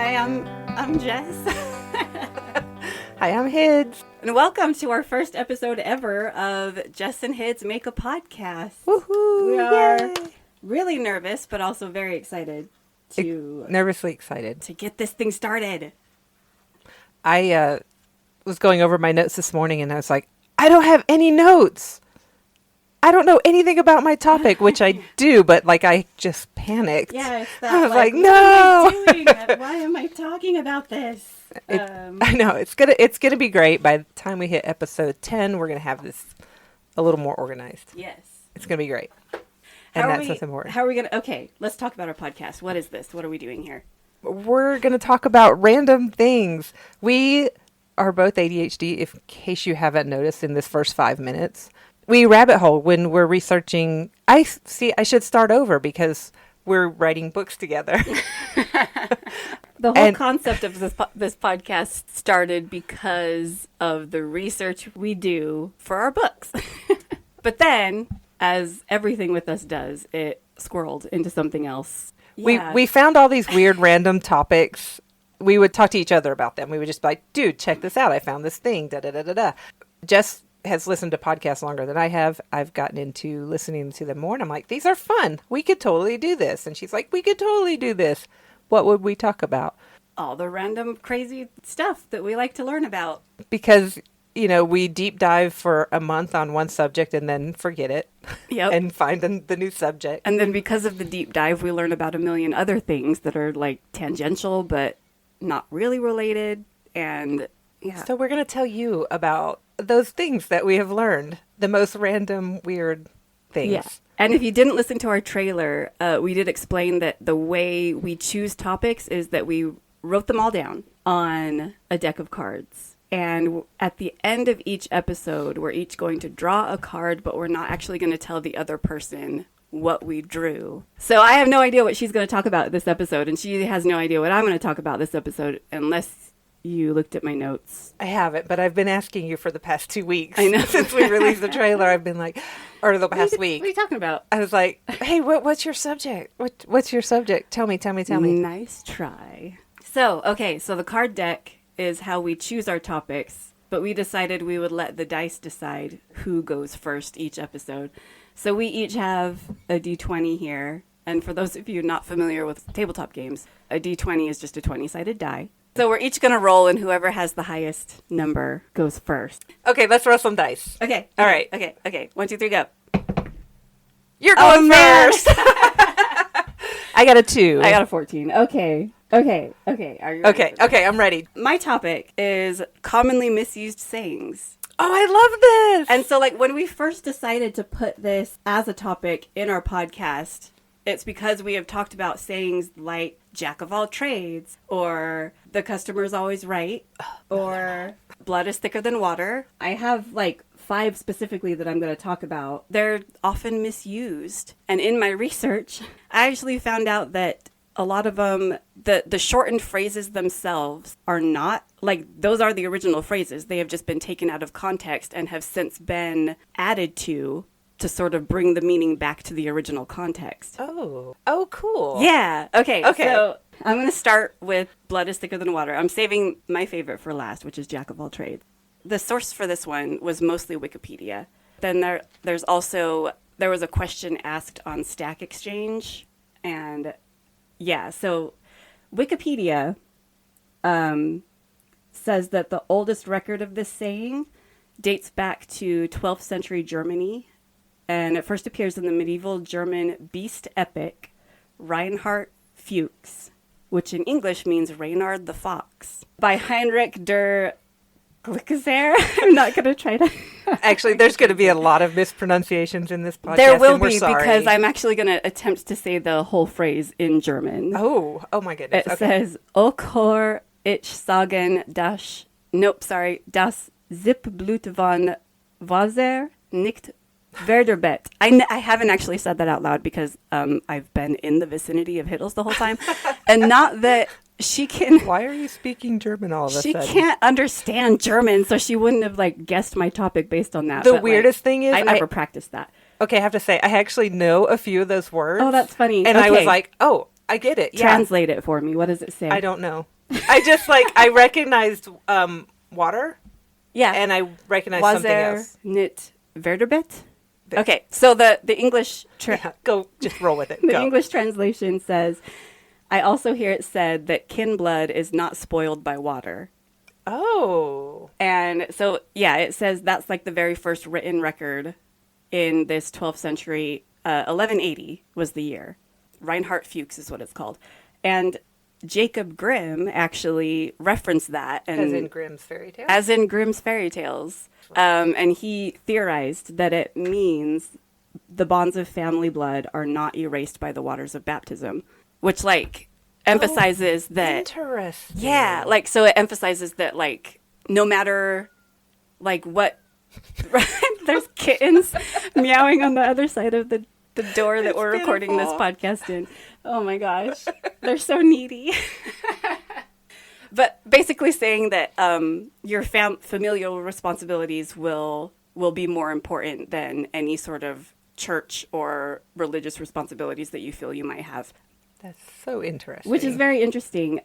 Hi, I'm Jess. Hi, I'm Hids. And welcome to our first episode ever of Jess and Hids Make a Podcast. Woohoo! We are Yay. really nervous, but also very excited Nervously excited. to get this thing started. I was going over my notes this morning and I was like, I don't have any notes. I don't know anything about my topic, which I do, but like I just panicked. Yeah, it's that, I was like, what no. am I doing? Why am I talking about this? I know it's gonna be great. By the time we hit episode 10, we're gonna have this a little more organized. Yes. It's gonna be great. And that's what's important. How are we going to... Okay, let's talk about our podcast. What is this? What are we doing here? We're gonna talk about random things. We are both ADHD, in case you haven't noticed in this first 5 minutes. We rabbit hole when we're researching. I should start over because we're writing books together. The whole concept of this podcast started because of the research we do for our books. But then, as everything with us does, it squirreled into something else. Yeah. We found all these weird random topics. We would talk to each other about them. We would just be like, dude, check this out. I found this thing. Da da da da da. Jess has listened to podcasts longer than I have. I've gotten into listening to them more, and I'm like, these are fun. We could totally do this. And she's like, we could totally do this. What would we talk about? All the random crazy stuff that we like to learn about. Because, we deep dive for a month on one subject and then forget it. Yep. And find the new subject. And then because of the deep dive, we learn about a million other things that are like tangential, but not really related. And yeah. So we're going to tell you about those things that we have learned. The most random, weird things. Yeah. And if you didn't listen to our trailer, we did explain that the way we choose topics is that we wrote them all down on a deck of cards. And at the end of each episode, we're each going to draw a card, but we're not actually going to tell the other person what we drew. So I have no idea what she's going to talk about this episode, and she has no idea what I'm going to talk about this episode, unless you looked at my notes. I haven't, but I've been asking you for the past 2 weeks. I know. Since we released the trailer, I've been like, or the past week. What are you talking about? I was like, hey, what's your subject? What's your subject? Tell me. Nice try. So the card deck is how we choose our topics, but we decided we would let the dice decide who goes first each episode. So we each have a D20 here. And for those of you not familiar with tabletop games, a D20 is just a 20-sided die. So we're each going to roll, and whoever has the highest number goes first. Okay, let's roll some dice. Okay. All right. Okay. 1, 2, 3, go. You're going first. I got a 2. I got a 14. Okay. Are you ready? Okay, I'm ready. My topic is commonly misused sayings. Oh, I love this. And so, when we first decided to put this as a topic in our podcast, it's because we have talked about sayings like jack of all trades, or the customer's always right, or blood is thicker than water. I have 5 specifically that I'm going to talk about. They're often misused. And in my research, I actually found out that a lot of them, the shortened phrases themselves are not, those are the original phrases. They have just been taken out of context and have since been added to sort of bring the meaning back to the original context. Oh, cool. Yeah. Okay. So I'm going to start with blood is thicker than water. I'm saving my favorite for last, which is jack of all trades. The source for this one was mostly Wikipedia. Then there was a question asked on Stack Exchange, and yeah, so Wikipedia says that the oldest record of this saying dates back to 12th century Germany, and it first appears in the medieval German beast epic Reinhard Fuchs, which in English means Reynard the Fox, by Heinrich der Glickeser. I'm not going to try to... Actually, there's going to be a lot of mispronunciations in this podcast. There will be, because I'm actually going to attempt to say the whole phrase in German. Oh my goodness. It says, Okor ich sagen das Zipblut von Wasser nicht Verderbet. I haven't actually said that out loud because I've been in the vicinity of Hiddles the whole time. And not that she can... Why are you speaking German all of a sudden? She can't understand German, so she wouldn't have guessed my topic based on that. The weirdest thing is... I never practiced that. Okay, I have to say, I actually know a few of those words. Oh, that's funny. And okay. I was like, oh, I get it. Yeah. Translate it for me. What does it say? I don't know. I just I recognized water. Yeah. And I recognized something else. Nit vertebrate? Okay, so the English... Go, just roll with it. The English translation says, I also hear it said that kin blood is not spoiled by water. Oh. And so, yeah, it says that's like the very first written record in this 12th century. 1180 was the year. Reinhard Fuchs is what it's called. And Jacob Grimm actually referenced that. And as in Grimm's fairy tales? As in Grimm's fairy tales. And he theorized that it means the bonds of family blood are not erased by the waters of baptism, which, emphasizes that... Interesting. Yeah, so it emphasizes that, no matter, what... There's kittens meowing on the other side of the door that we're recording this podcast in. Oh, my gosh. They're so needy. But basically saying that your familial responsibilities will be more important than any sort of church or religious responsibilities that you feel you might have. That's so interesting. Which is very interesting.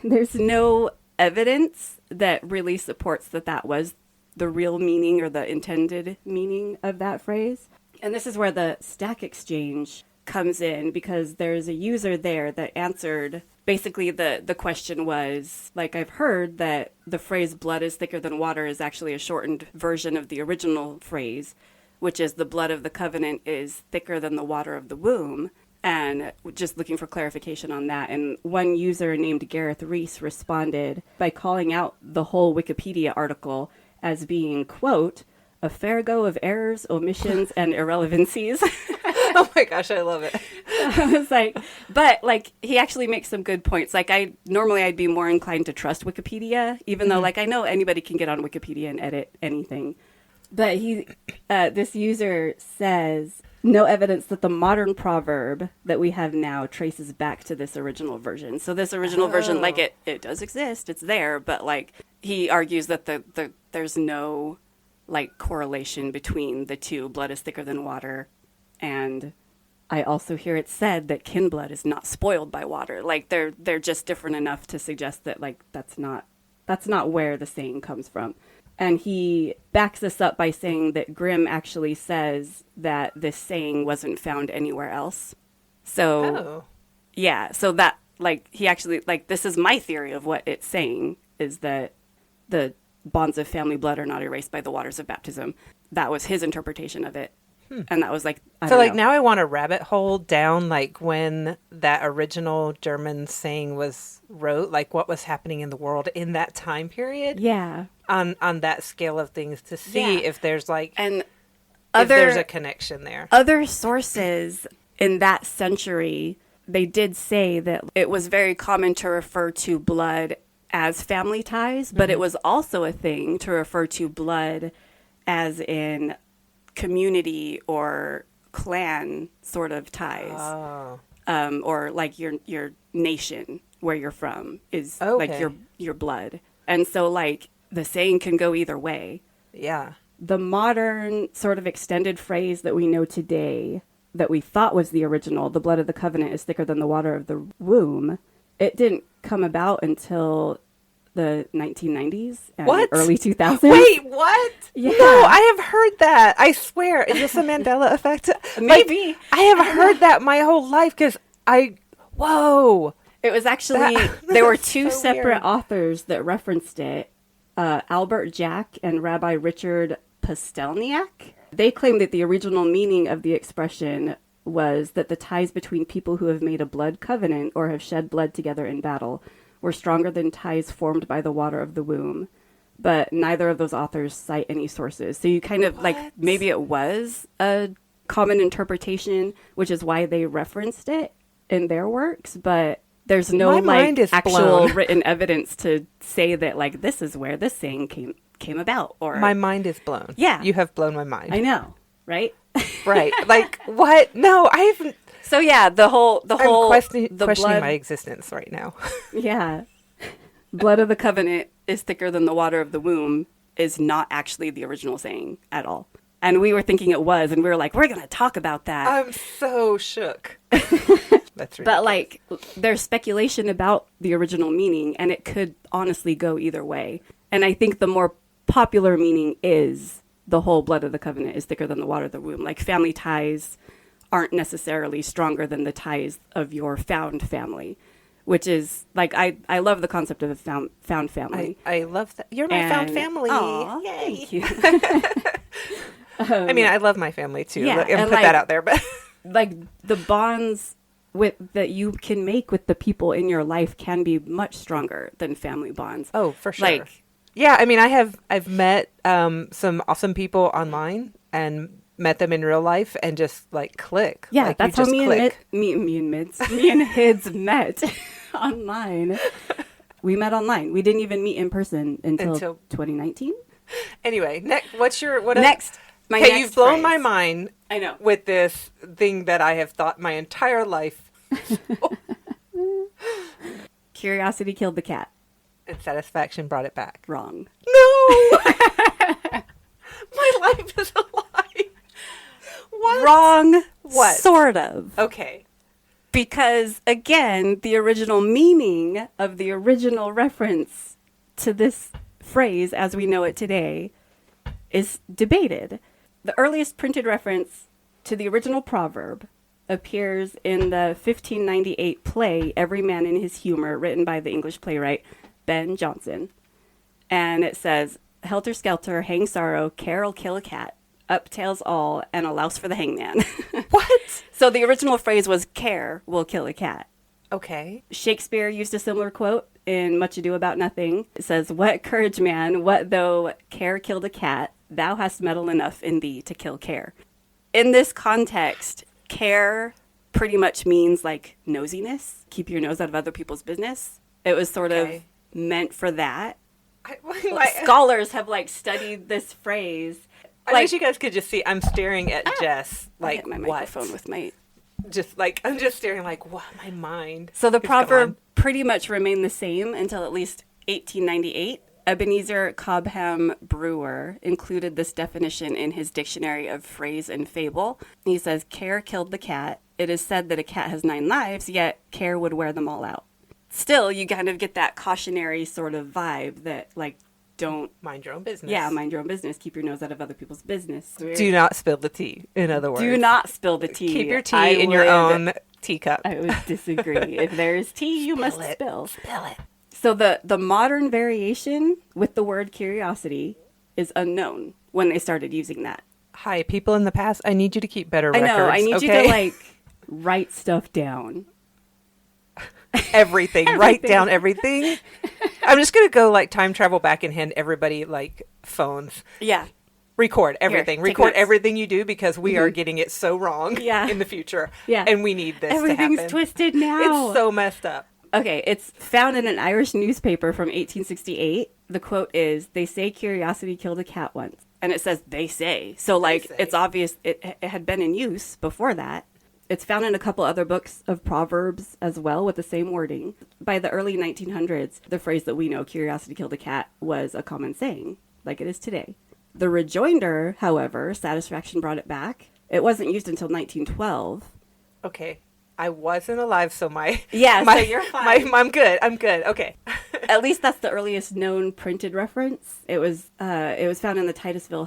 There's no evidence that really supports that was the real meaning or the intended meaning of that phrase. And this is where the Stack Exchange comes in, because there's a user there that answered... Basically, the question was, I've heard that the phrase blood is thicker than water is actually a shortened version of the original phrase, which is the blood of the covenant is thicker than the water of the womb. And just looking for clarification on that. And one user named Gareth Reese responded by calling out the whole Wikipedia article as being, quote, a fair go of errors, omissions, and irrelevancies. Oh my gosh, I love it. I was but he actually makes some good points. I'd be more inclined to trust Wikipedia, even though I know anybody can get on Wikipedia and edit anything. But this user says, no evidence that the modern proverb that we have now traces back to this original version. So this original version, it does exist, it's there, but he argues that there's no correlation between the two. Blood is thicker than water. And I also hear it said that kin blood is not spoiled by water. They're just different enough to suggest that that's not where the saying comes from. And he backs this up by saying that Grimm actually says that this saying wasn't found anywhere else. So yeah, so that he actually this is my theory of what it's saying, is that the bonds of family blood are not erased by the waters of baptism. That was his interpretation of it. And that was now I want a rabbit hole down when that original German saying was wrote, what was happening in the world in that time period. Yeah. On that scale of things, to see if there's and if there's a connection there. Other sources in that century, they did say that it was very common to refer to blood as family ties, but it was also a thing to refer to blood as in community or clan sort of ties. Or your nation where you're from is your blood. And so the saying can go either way. Yeah. The modern sort of extended phrase that we know today that we thought was the original, the blood of the covenant is thicker than the water of the womb, it didn't come about until the 1990s and early 2000s. Wait, what? Yeah. No, I have heard that. I swear. Is this a Mandela effect? Maybe. I have heard that my whole life because whoa. It was actually, there were two so separate weird. authors that referenced it, Albert Jack and Rabbi Richard Pastelniak. They claimed that the original meaning of the expression was that the ties between people who have made a blood covenant or have shed blood together in battle were stronger than ties formed by the water of the womb. But neither of those authors cite any sources. So you kind of maybe it was a common interpretation, which is why they referenced it in their works, but there's no actual written evidence to say that this is where this saying came about. Or my mind is blown. Yeah. You have blown my mind. I know, right? Right. What? No, I haven't. So yeah, I'm questioning blood, my existence right now. Yeah. Blood of the covenant is thicker than the water of the womb is not actually the original saying at all. And we were thinking it was, and we were like, we're going to talk about that. I'm so shook. That's ridiculous. But like, there's speculation about the original meaning, and it could honestly go either way. And I think the more popular meaning is the whole blood of the covenant is thicker than the water of the womb. Like, family ties aren't necessarily stronger than the ties of your found family, which is like, I love the concept of a found family. I love that. You're my found family. Aw, Yay. thank you. I mean, I love my family too. Yeah, and and put like- that out there. But Like, the bonds that you can make with the people in your life can be much stronger than family bonds. oh, for sure. Like, Yeah, I mean, I've met some awesome people online and met them in real life and just like click. yeah, Like, that's you how just click. me and Hids met online. We met online. We didn't even meet in person until 2019. Anyway, what Next, my okay, next you've blown phrase. my mind I know. with this thing that I have thought my entire life. Curiosity killed the cat. And satisfaction brought it back. Wrong. No! My life is a lie. What? Wrong. What? Sort of. Okay. Because, again, the original meaning of the original reference to this phrase as we know it today is debated. The earliest printed reference to the original proverb appears in the 1598 play Every Man in His Humor, written by the English playwright Ben Jonson. And it says, "Helter skelter, hang sorrow, care'll kill a cat, up tails all, and a louse for the hangman." What? So the original phrase was, "Care will kill a cat." Okay. Shakespeare used a similar quote in Much Ado About Nothing. It says, "What courage, man, what though care killed a cat? Thou hast mettle enough in thee to kill care." In this context, care pretty much means like nosiness. Keep your nose out of other people's business. It was sort of Okay. meant for that. I Scholars have like studied this phrase. wish you guys could just see. I'm staring at Jess. I Like, hit my what? microphone with my... Just like, I'm just staring like, what? My mind. So the is proverb gone. pretty much remained the same until at least 1898. Ebenezer Cobham Brewer included this definition in his Dictionary of Phrase and Fable. He says, "Care killed the cat. It is said that a cat has 9 lives, yet care would wear them all out." Still, you kind of get that cautionary sort of vibe that, like, don't... Mind your own business. Yeah, mind your own business. Keep your nose out of other people's business. Do not spill the tea, in other words. Do not spill the tea. Keep your tea I in your would- own teacup. I would disagree. If there is tea, you must it. spill. Spill it. So the modern variation with the word curiosity is unknown when they started using that. Hi, people in the past, I need you to keep better I records. know. I need you okay? to like write stuff down. everything. Write down everything. I'm just going to go like time travel back and hand everybody like phones. Yeah. Record everything. take Record notes. everything you do because we are getting it so wrong Yeah. in the future. Yeah. And we need this to Everything's happen. twisted now. It's so messed up. Okay, it's found in an Irish newspaper from 1868. The quote is, "They say curiosity killed a cat once." And it says, "they say." So, like, say. it's obvious it had been in use before that. It's found in a couple other books of Proverbs as well with the same wording. By the early 1900s, the phrase that we know, "curiosity killed a cat," was a common saying, like it is today. The rejoinder, however, "satisfaction brought it back," it wasn't used until 1912. Okay. I wasn't alive, so Yeah, my, so you're fine. I'm good. I'm good. Okay. At least that's the earliest known printed reference. It was found in the Titusville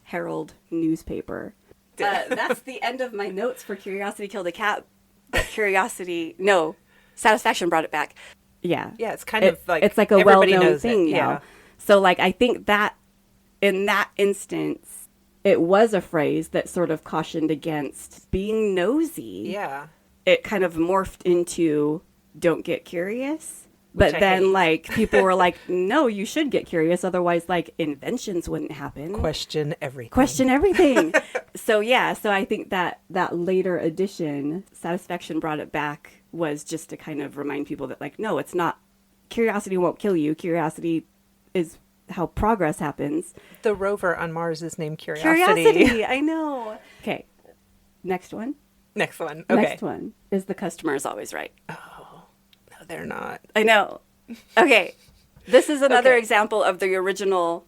Herald newspaper. That's the end of my notes for "Curiosity Killed a Cat." But satisfaction brought it back. Yeah, Yeah, it's kind of like it's like a everybody well-known knows it, thing now. yeah. So like I think that in that instance, it was a phrase that sort of cautioned against being nosy. Yeah. It kind of morphed into "don't get curious." Which But I then, hate. like, people were like, "No, you should get curious. Otherwise, like, inventions wouldn't happen. Question everything. Question everything." So I think that later addition, "satisfaction brought it back," was just to kind of remind people that, like, no, it's not. Curiosity won't kill you. Curiosity is how progress happens. The rover on Mars is named Curiosity. Curiosity, I know. Okay, next one. Next one. Okay. Next one is "the customer is always right." No, they're not. I know. Okay. This is another Okay. example of the original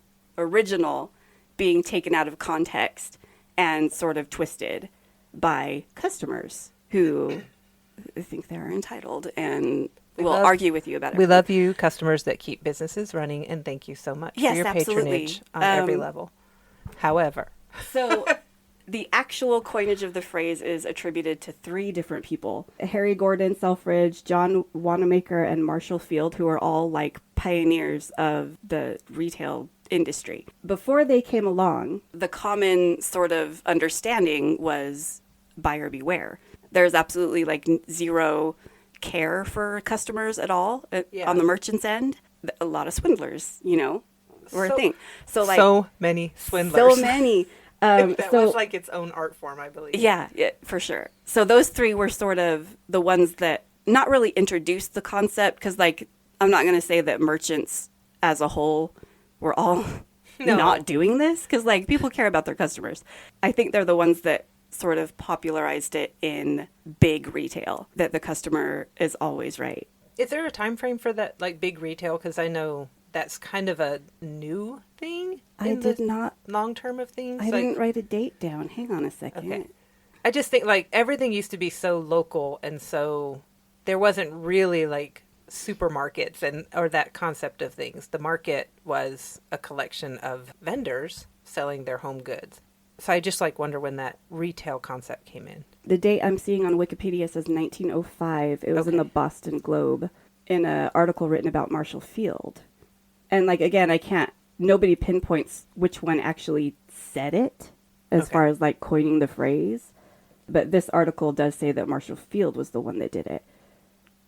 being taken out of context and sort of twisted by customers who think they're entitled and will argue with you about it. We love you, customers that keep businesses running, and thank you so much for your patronage on every level. However, so the actual coinage of the phrase is attributed to 3 different people: Harry Gordon Selfridge, John Wanamaker, and Marshall Field, who are all like pioneers of the retail industry. Before they came along, the common sort of understanding was buyer beware. There's absolutely like zero care for customers at all on the merchant's end. A lot of swindlers, were a thing. So many swindlers. So many. That was like its own art form, I believe. Yeah, for sure. So those 3 were sort of the ones that not really introduced the concept, because like I'm not going to say that merchants as a whole were all not doing this, because like people care about their customers. I think they're the ones that sort of popularized it in big retail, that the customer is always right. Is there a time frame for that, like big retail? Because I know that's kind of a new thing. I did not. Long term of things. I didn't write a date down. Hang on a second. Okay. I just think like everything used to be so local, and so there wasn't really like supermarkets or that concept of things. The market was a collection of vendors selling their home goods. So I just like wonder when that retail concept came in. The date I'm seeing on Wikipedia says 1905. It was in the Boston Globe in an article written about Marshall Field. And like, again, nobody pinpoints which one actually said it as far as like coining the phrase. But this article does say that Marshall Field was the one that did it.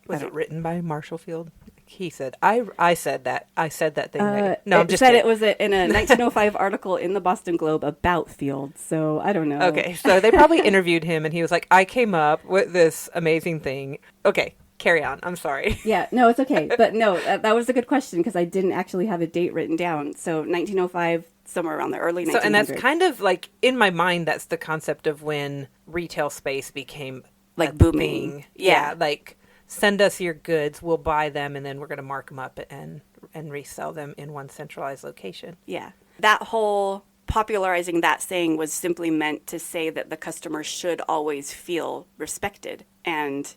Was it written by Marshall Field? He said, I said that. I said that thing. No, I'm just said kidding. It was in a 1905 article in the Boston Globe about Field. So I don't know. Okay. So they probably interviewed him and he was like, I came up with this amazing thing. Okay. Carry on. I'm sorry. Yeah. No, it's okay. But no, that was a good question because I didn't actually have a date written down. So 1905, somewhere around the early 1900s. So, and that's kind of like, in my mind, that's the concept of when retail space became like booming. Yeah. Like, send us your goods, we'll buy them, and then we're going to mark them up and resell them in one centralized location. Yeah. That whole popularizing that saying was simply meant to say that the customer should always feel respected and,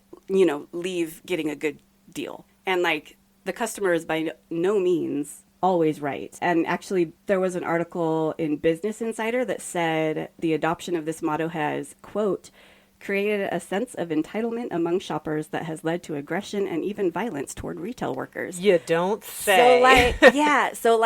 leave getting a good deal. And like, the customer is by no means always right. And actually, there was an article in Business Insider that said the adoption of this motto has, quote, created a sense of entitlement among shoppers that has led to aggression and even violence toward retail workers. You don't say. So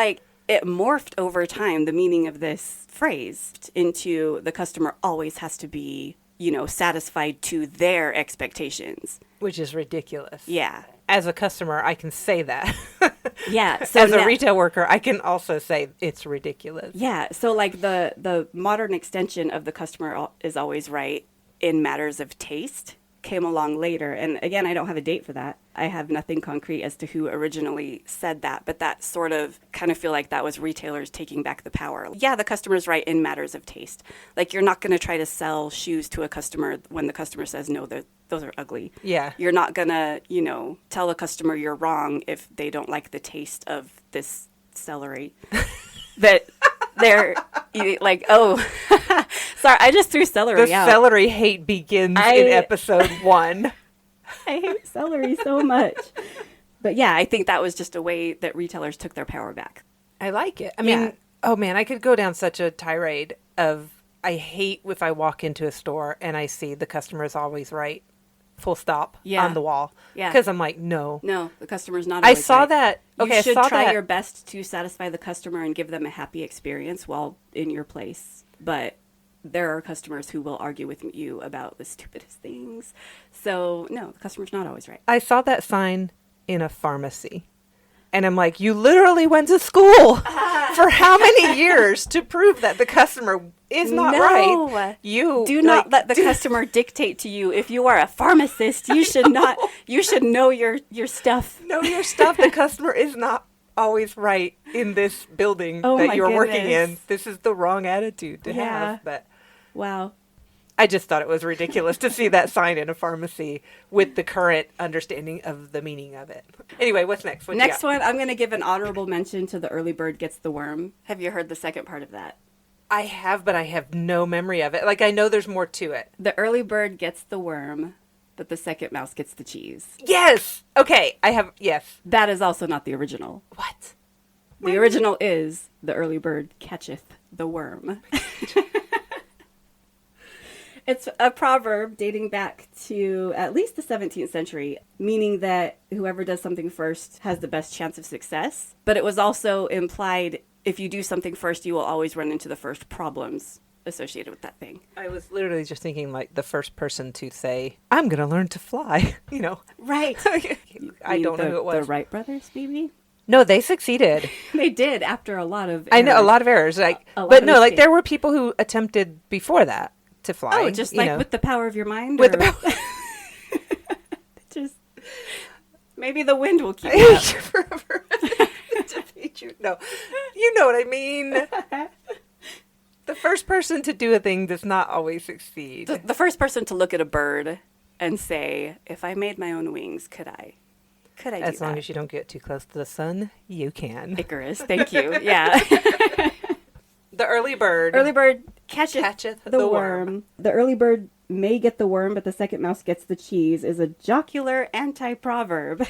it morphed over time, the meaning of this phrase, into the customer always has to be, satisfied to their expectations. Which is ridiculous. Yeah. As a customer, I can say that. Yeah. So as a retail worker, I can also say it's ridiculous. Yeah. So like the modern extension of the customer is always right in matters of taste came along later. And again, I don't have a date for that. I have nothing concrete as to who originally said that, but that sort of kind of feel like that was retailers taking back the power. Yeah, the customer's right in matters of taste. Like, you're not going to try to sell shoes to a customer when the customer says, no, those are ugly. Yeah. You're not going to, tell a customer you're wrong if they don't like the taste of this celery. That they're like, oh, sorry, I just threw celery out. The celery hate begins in episode 1. I hate celery so much. But yeah, I think that was just a way that retailers took their power back. I like it. I mean, oh man, I could go down such a tirade of, I hate if I walk into a store and I see the customer is always right. Full stop on the wall. Yeah. Because I'm like, no. No, the customer's not always I saw right. that. Okay, you should I saw try that. your best to satisfy the customer and give them a happy experience while in your place. But there are customers who will argue with you about the stupidest things. So, no, the customer's not always right. I saw that sign in a pharmacy. And I'm like, you literally went to school for how many years to prove that the customer is not right? You do not let the customer dictate to you. If you are a pharmacist, you should not. You should know your stuff. Know your stuff. The customer is not always right in this building that you're working in. This is the wrong attitude to have. But wow. I just thought it was ridiculous to see that sign in a pharmacy with the current understanding of the meaning of it. Anyway, what's next? Next one, I'm going to give an honorable mention to the early bird gets the worm. Have you heard the second part of that? I have, but I have no memory of it. Like, I know there's more to it. The early bird gets the worm, but the second mouse gets the cheese. Yes! Okay, yes. That is also not the original. What? The original is the early bird catcheth the worm. It's a proverb dating back to at least the 17th century, meaning that whoever does something first has the best chance of success. But it was also implied if you do something first, you will always run into the first problems associated with that thing. I was literally just thinking, like, the first person to say, I'm going to learn to fly, Right. I don't know who it was. The Wright brothers, maybe? No, they succeeded. They did after a lot of errors. I know, a lot of errors. There were people who attempted before that to fly. Oh, just with the power of your mind? With the power. Just, maybe the wind will keep you up. Forever. No, you know what I mean. The first person to do a thing does not always succeed. The first person to look at a bird and say, if I made my own wings, could I do that? As long as you don't get too close to the sun, you can. Icarus, thank you. Yeah. The early bird. Early bird catcheth the worm. The early bird may get the worm, but the second mouse gets the cheese is a jocular anti-proverb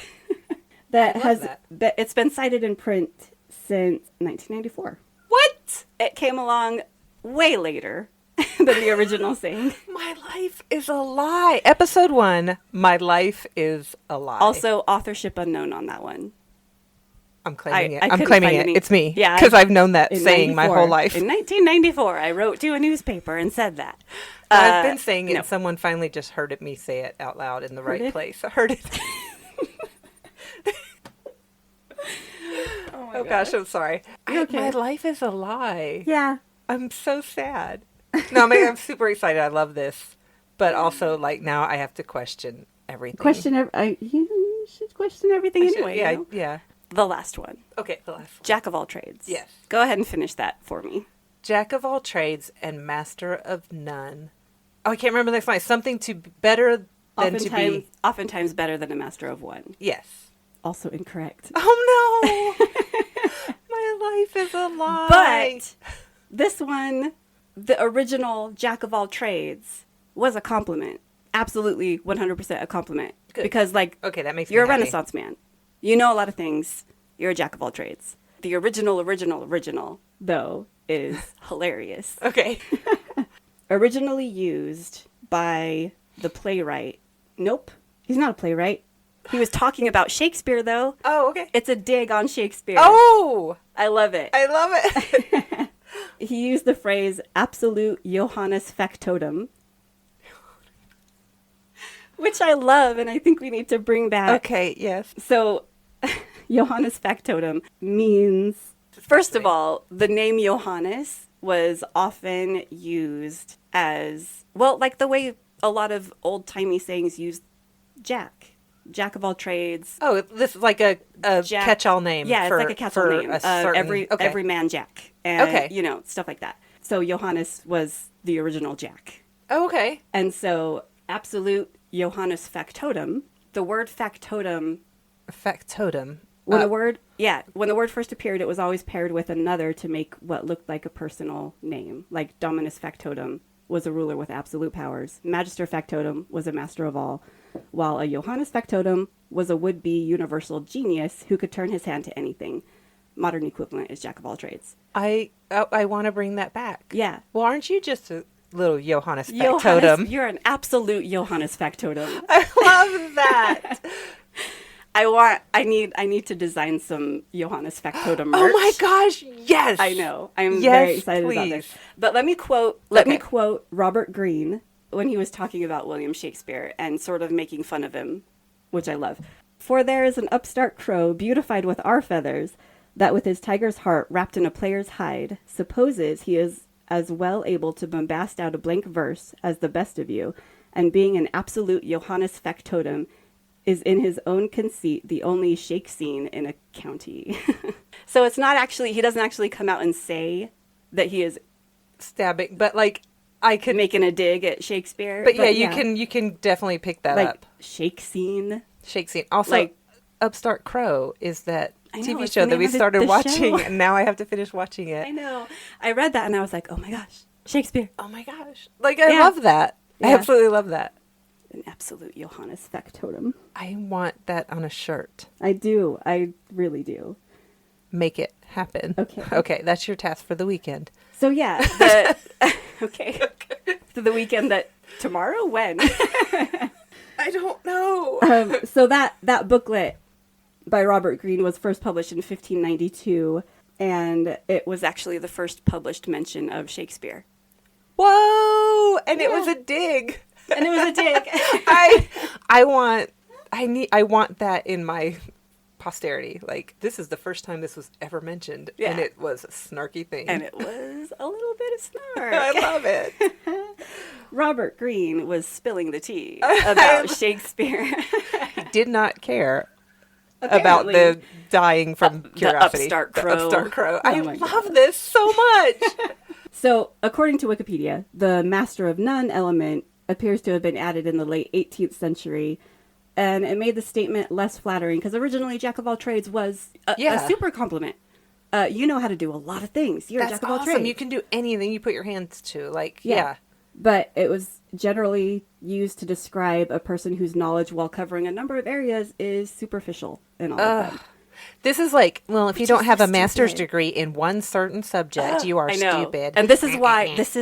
that it's been cited in print since 1994. What? It came along way later than the original saying. My life is a lie. Episode 1, My life is a lie. Also, authorship unknown on that one. I'm claiming it. I'm claiming it. It's me. Yeah. Because I've known that saying my whole life. In 1994, I wrote to a newspaper and said that. I've been saying it, and someone finally just heard me say it out loud in the right place. I heard it. Oh gosh, I'm sorry. Okay. My life is a lie. Yeah. I'm so sad. No, I'm super excited. I love this. But also, like, now I have to question everything. You should question everything anyway. Yeah, yeah. The last one. Okay, the last one. Jack of all trades. Yes. Go ahead and finish that for me. Jack of all trades and master of none. Oh, I can't remember the next line. Something to better than to be. Oftentimes better than a master of one. Yes. Also incorrect. Oh, no. My life is a lie. But this one, the original Jack of all trades, was a compliment. Absolutely 100% a compliment. Good. Because, okay, that makes me you're a happy. Renaissance man. You know a lot of things. You're a Jack of all trades. The original, though, is hilarious. Okay. Originally used by the playwright. Nope. He's not a playwright. He was talking about Shakespeare, though. Oh, okay. It's a dig on Shakespeare. Oh! I love it. I love it. He used the phrase absolute Johannes Factotum, which I love, and I think we need to bring back. Okay, yes. So, Johannes Factotum means, first of all, the name Johannes was often used as, well, like the way a lot of old-timey sayings used Jack of all trades. Oh, this is like a catch-all name. Yeah, for, it's like a catch-all name. Every man Jack. And, stuff like that. So Johannes was the original Jack. Oh, okay. And so absolute Johannes Factotum, the word factotum. Factotum. When the word first appeared, it was always paired with another to make what looked like a personal name. Like Dominus Factotum was a ruler with absolute powers. Magister Factotum was a master of all, while a Johannes Factotum was a would-be universal genius who could turn his hand to anything. Modern equivalent is Jack of all trades. I want to bring that back. Yeah. Well, aren't you just a little Johannes Factotum? You're an absolute Johannes Factotum. I love that. I need to design some Johannes Factotum merch. Oh my gosh, yes. I know. I'm very excited about this. But let me quote Robert Greene when he was talking about William Shakespeare and sort of making fun of him, which I love. For there is an upstart crow beautified with our feathers, that with his tiger's heart wrapped in a player's hide, supposes he is as well able to bombast out a blank verse as the best of you, and being an absolute Johannes Factotum, is in his own conceit the only shake scene in a county. So it's not actually, he doesn't actually come out and say that he is stabbing, but like I could making a dig at Shakespeare. But you can definitely pick that like, up. Shake scene. Also, like, upstart crow is that I know, TV it's show the that name we of the started watching, show. and now I have to finish watching it. I know. I read that and I was like, oh my gosh, Shakespeare. Oh my gosh. Like, I Yeah. love that. I Yeah. absolutely love that. An absolute Johannes Factotum. I want that on a shirt. I do. I really do. Make it happen. Okay. Okay, that's your task for the weekend. So yeah, okay. So the weekend that tomorrow? When? I don't know. So that booklet by Robert Greene was first published in 1592, and it was actually the first published mention of Shakespeare. Whoa! And it Yeah. was a dig. And it was a dig. I want that in my posterity. Like, this is the first time this was ever mentioned, Yeah. and it was a snarky thing. And it was a little bit of snark. I love it. Robert Greene was spilling the tea about Shakespeare. He did not care about Apparently. the dying from curiosity. upstart The crow. upstart crow. Oh I my love this so much. So, according to Wikipedia, the Master of None element appears to have been added in the late 18th century, and it made the statement less flattering because originally Jack of all trades was a super compliment. You know how to do a lot of things. You're a That's Jack of all awesome. trades. You can do anything you put your hands to. Like, yeah. But it was generally used to describe a person whose knowledge while covering a number of areas is superficial in all of them. This is like, well, if you don't is have so a master's stupid. degree in one certain subject, you are I know. stupid. And this is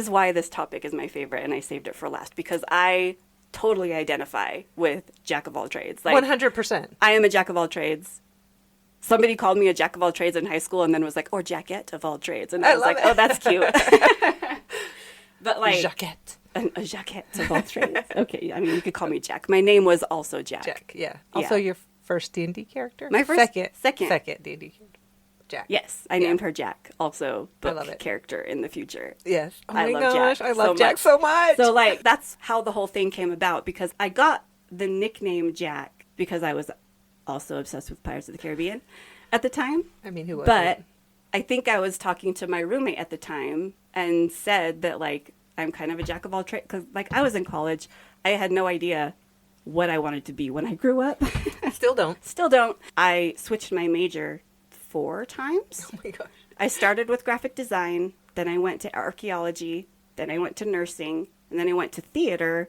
why this topic is my favorite, and I saved it for last because I totally identify with Jack of all trades. Like 100%. I am a Jack of all trades. Somebody called me a Jack of all trades in high school and then was like, or Jackette of all trades. And I was love like, it. oh, that's cute. But like Jaquette. a Jackette of all trades. Okay, I mean, you could call me Jack. My name was also Jack. Jack, yeah. Also, your first D&D character? My first- Second D&D character. Jack. Yes, I named her Jack. Also, book love it. character in the future. Yes. Oh I my love gosh, Jack I love so Jack much. so much. So, like, that's how the whole thing came about because I got the nickname Jack because I was also obsessed with Pirates of the Caribbean at the time. I mean, who was But I think I was talking to my roommate at the time and said that, like, I'm kind of a Jack of all trades because, like, I was in college. I had no idea what I wanted to be when I grew up. Still don't. Still don't. I switched my major 4 times. Oh my gosh. I started with graphic design, then I went to archaeology, then I went to nursing, and then I went to theater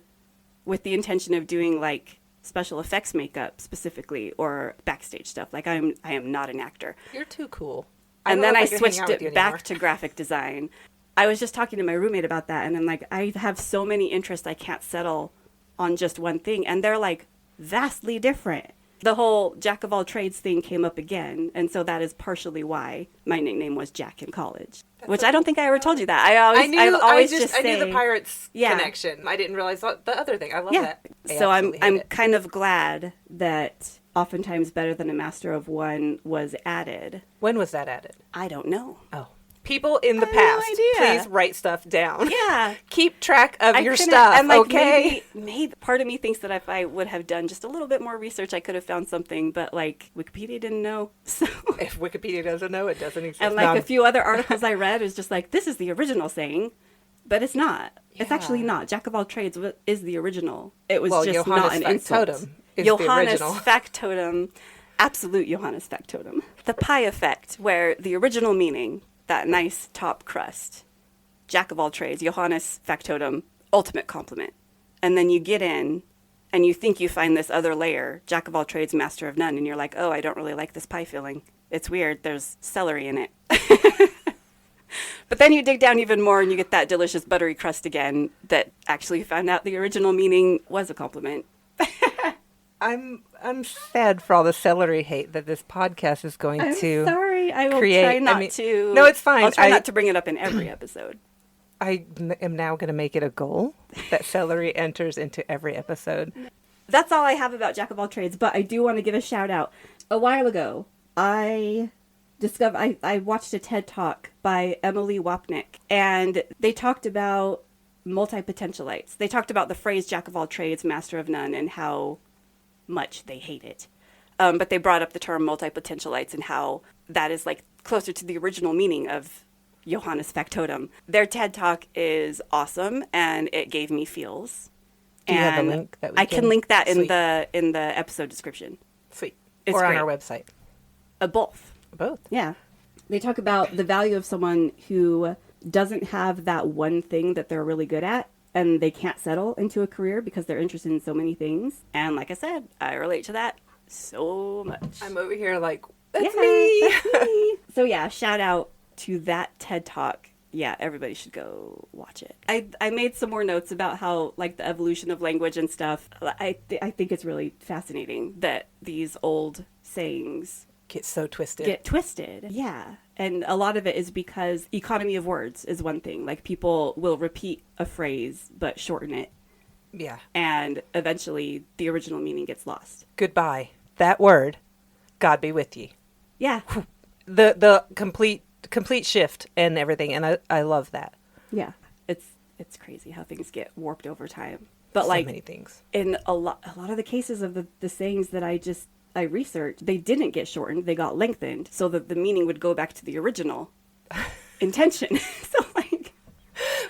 with the intention of doing like special effects makeup specifically or backstage stuff. Like I am not an actor. You're too cool. And then I could hang switched out with you it back anymore. to graphic design. I was just talking to my roommate about that and I'm like, I have so many interests I can't settle on just one thing and they're like vastly different. The whole Jack of all trades thing came up again, and so that is partially why my nickname was Jack in college. Which I don't think I ever told you that. I knew the pirates connection. I didn't realize the other thing. I love that. So I'm kind of glad that oftentimes better than a master of one was added. When was that added? I don't know. Oh. People in the I have no past, idea. please write stuff down. Yeah. Keep track of your couldn't- stuff, and, like, okay? Maybe part of me thinks that if I would have done just a little bit more research, I could have found something, but like Wikipedia didn't know. So If Wikipedia doesn't know, it doesn't exist. and like a few other articles I read was just like, this is the original saying, but it's not. It's Yeah. actually not. Jack of all trades is the original. It was just Johannes not an insult. Factotum is the Johannes original. Factotum, absolute Johannes Factotum. The pie effect, where the original meaning, that nice top crust, Jack of all trades, Johannes Factotum, ultimate compliment. And then you get in and you think you find this other layer, Jack of all trades, master of none, and you're like, oh, I don't really like this pie filling. It's weird. There's celery in it. But then you dig down even more and you get that delicious buttery crust again that actually found out the original meaning was a compliment. I'm sad for all the celery hate that this podcast is going to. Sorry, I will create. try not I mean, to. no, it's fine. I'll try not to bring it up in every episode. I am now going to make it a goal that celery enters into every episode. That's all I have about Jack of all trades, but I do want to give a shout out. A while ago, I watched a TED Talk by Emily Wapnick, and they talked about multi-potentialites. They talked about the phrase Jack of all trades, master of none, and how much they hate it. But they brought up the term multi-potentialites and how that is like closer to the original meaning of Johannes Factotum. Their TED Talk is awesome, and it gave me feels. Do you have a link that we I can link that in Sweet. the episode description. Sweet. It's or great. on our website. Both. Both. Yeah. They talk about the value of someone who doesn't have that one thing that they're really good at and they can't settle into a career because they're interested in so many things. And like I said, I relate to that so much. I'm over here like, that's me. That's me. So yeah, shout out to that TED Talk. Yeah, everybody should go watch it. I made some more notes about how, like, the evolution of language and stuff. I think it's really fascinating that these old sayings Get so twisted. get twisted. Yeah. And a lot of it is because economy of words is one thing. Like, people will repeat a phrase but shorten it. Yeah. And eventually the original meaning gets lost. Goodbye. That word, God be with ye. Yeah. The complete shift and everything, and I love that. Yeah. It's crazy how things get warped over time. But So like many things. in a lot of the cases of the sayings that I researched, they didn't get shortened, they got lengthened so that the meaning would go back to the original intention. So like,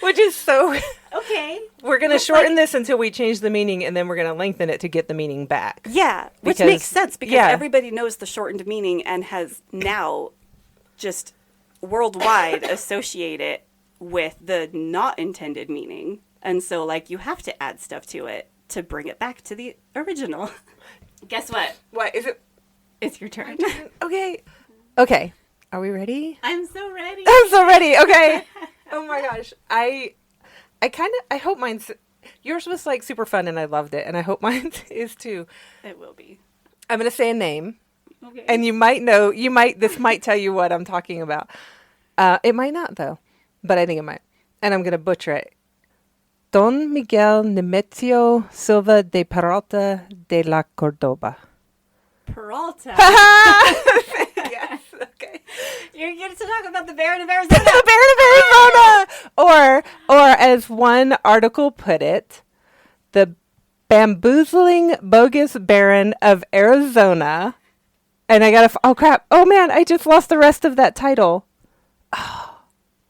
Which is so okay. we're going to shorten this until we change the meaning, and then we're going to lengthen it to get the meaning back. Yeah, which Because- makes sense because yeah. everybody knows the shortened meaning and has now just worldwide associate it with the not intended meaning. And so, like, you have to add stuff to it to bring it back to the original. Guess what? What is it? It's your turn. Okay. Okay. Are we ready? I'm so ready. I'm so ready. Okay. Oh my gosh. I hope mine's, yours was like super fun and I loved it. And I hope mine is too. It will be. I'm going to say a name. Okay. And this might tell you what I'm talking about. It might not though, but I think it might. And I'm going to butcher it. Don Miguel Nemesio Silva de Peralta de la Cordoba. Peralta. Yes, okay. You're going to talk about the Baron of Arizona. The Baron of Arizona! Or as one article put it, the bamboozling bogus Baron of Arizona. And I gotta, oh crap, oh man, I just lost the rest of that title. Oh.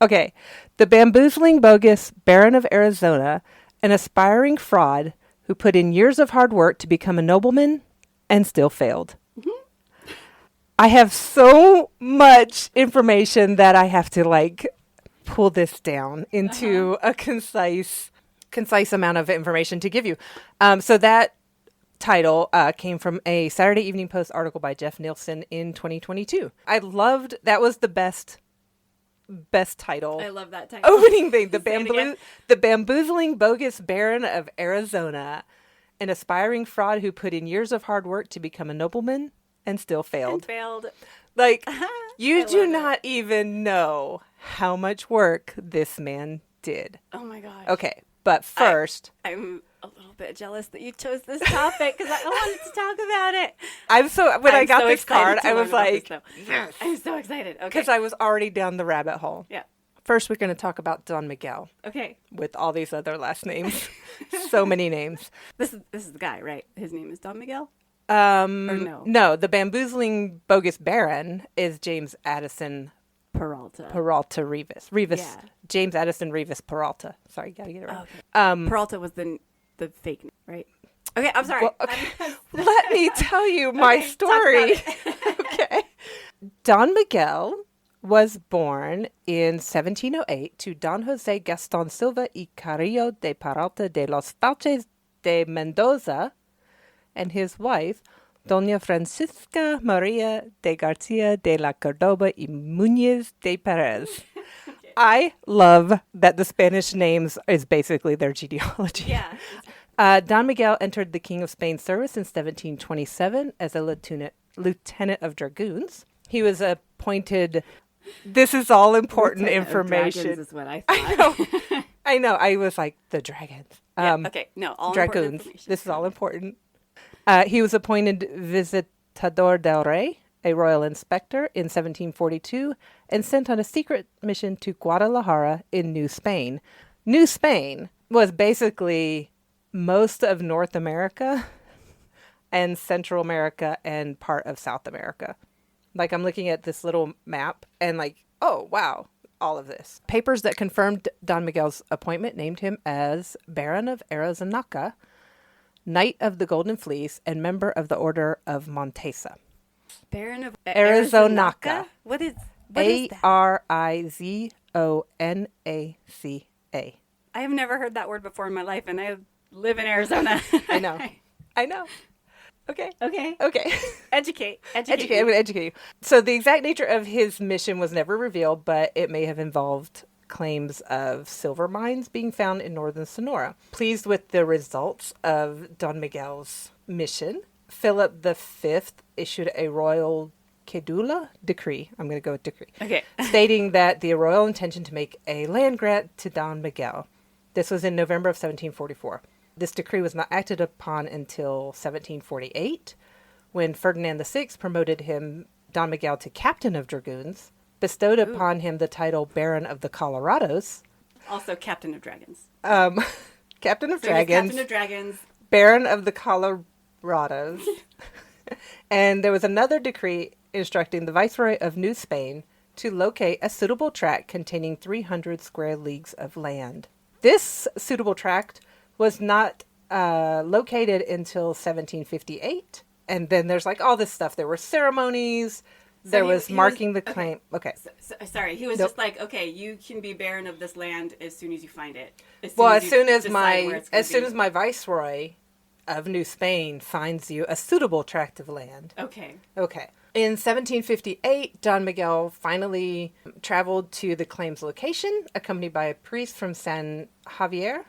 Okay. The bamboozling bogus Baron of Arizona, an aspiring fraud who put in years of hard work to become a nobleman and still failed. Mm-hmm. I have so much information that I have to like pull this down into a concise amount of information to give you. So that title came from a Saturday Evening Post article by Jeff Nielsen in 2022. I loved, that was the best title. I love that title. Opening thing. Say it again. The bamboozling bogus Baron of Arizona, an aspiring fraud who put in years of hard work to become a nobleman and still failed. And failed. Like, you I do love not even know how much work this man did. Oh my gosh. Okay, but first, I'm a little bit jealous that you chose this topic because I wanted to talk about it. when I I'm got so this excited card, to I learn was about this, like, though. yes. I'm so excited. Okay. Because I was already down the rabbit hole. Yeah. First, we're going to talk about Don Miguel Okay. with all these other last names. So many names. This is the guy, right? His name is Don Miguel? Or no? No, the bamboozling bogus Baron is James Addison Peralta. Peralta-Reavis. Yeah. James Addison Reavis Peralta. Sorry, gotta get it right. Okay. Peralta was the fake name, right? Okay, I'm sorry. Well, okay. Let me tell you my Okay, story. talk about Okay. Don Miguel was born in 1708 to Don Jose Gaston Silva y Carrillo de Peralta de los Falches de Mendoza and his wife, Doña Francisca Maria de Garcia de la Cordoba y Muñez de Perez. Okay. I love that the Spanish names is basically their genealogy. Yeah. Don Miguel entered the King of Spain's service in 1727 as a lieutenant of dragoons. He was appointed. This is all important information. Dragons is what I thought. I know. I was like, the dragons. Yeah, okay. No, all important dragoons. information. This is all important. He was appointed Visitador del Rey, a royal inspector, in 1742 and sent on a secret mission to Guadalajara in New Spain. New Spain was basically most of North America and Central America and part of South America. Like, I'm looking at this little map and like, oh, wow, all of this. Papers that confirmed Don Miguel's appointment named him as Baron of Arizonaca, Knight of the Golden Fleece, and member of the Order of Montesa. Baron of Arizonaca. What is that? Arizonaca. I have never heard that word before in my life, and I live in Arizona. I know. Okay. Okay. Educate. Educate. I'm going to educate you. So the exact nature of his mission was never revealed, but it may have involved claims of silver mines being found in northern Sonora. Pleased with the results of Don Miguel's mission, Philip V issued a royal cedula decree. I'm going to go with decree. Okay. Stating that the royal intention to make a land grant to Don Miguel. This was in November of 1744. This decree was not acted upon until 1748, when Ferdinand VI promoted Don Miguel, to captain of dragoons, bestowed upon him the title Baron of the Colorados. Also Captain of Dragons. Captain of Dragons. Captain of Dragons. Baron of the Colorados. And there was another decree instructing the Viceroy of New Spain to locate a suitable tract containing 300 square leagues of land. This suitable tract was not located until 1758. And then there's like all this stuff. There were ceremonies. There was marking the claim. Okay. Sorry. He was just like, okay, you can be baron of this land as soon as you find it. As soon as my viceroy of New Spain finds you a suitable tract of land. Okay. In 1758, Don Miguel finally traveled to the claim's location, accompanied by a priest from San Javier.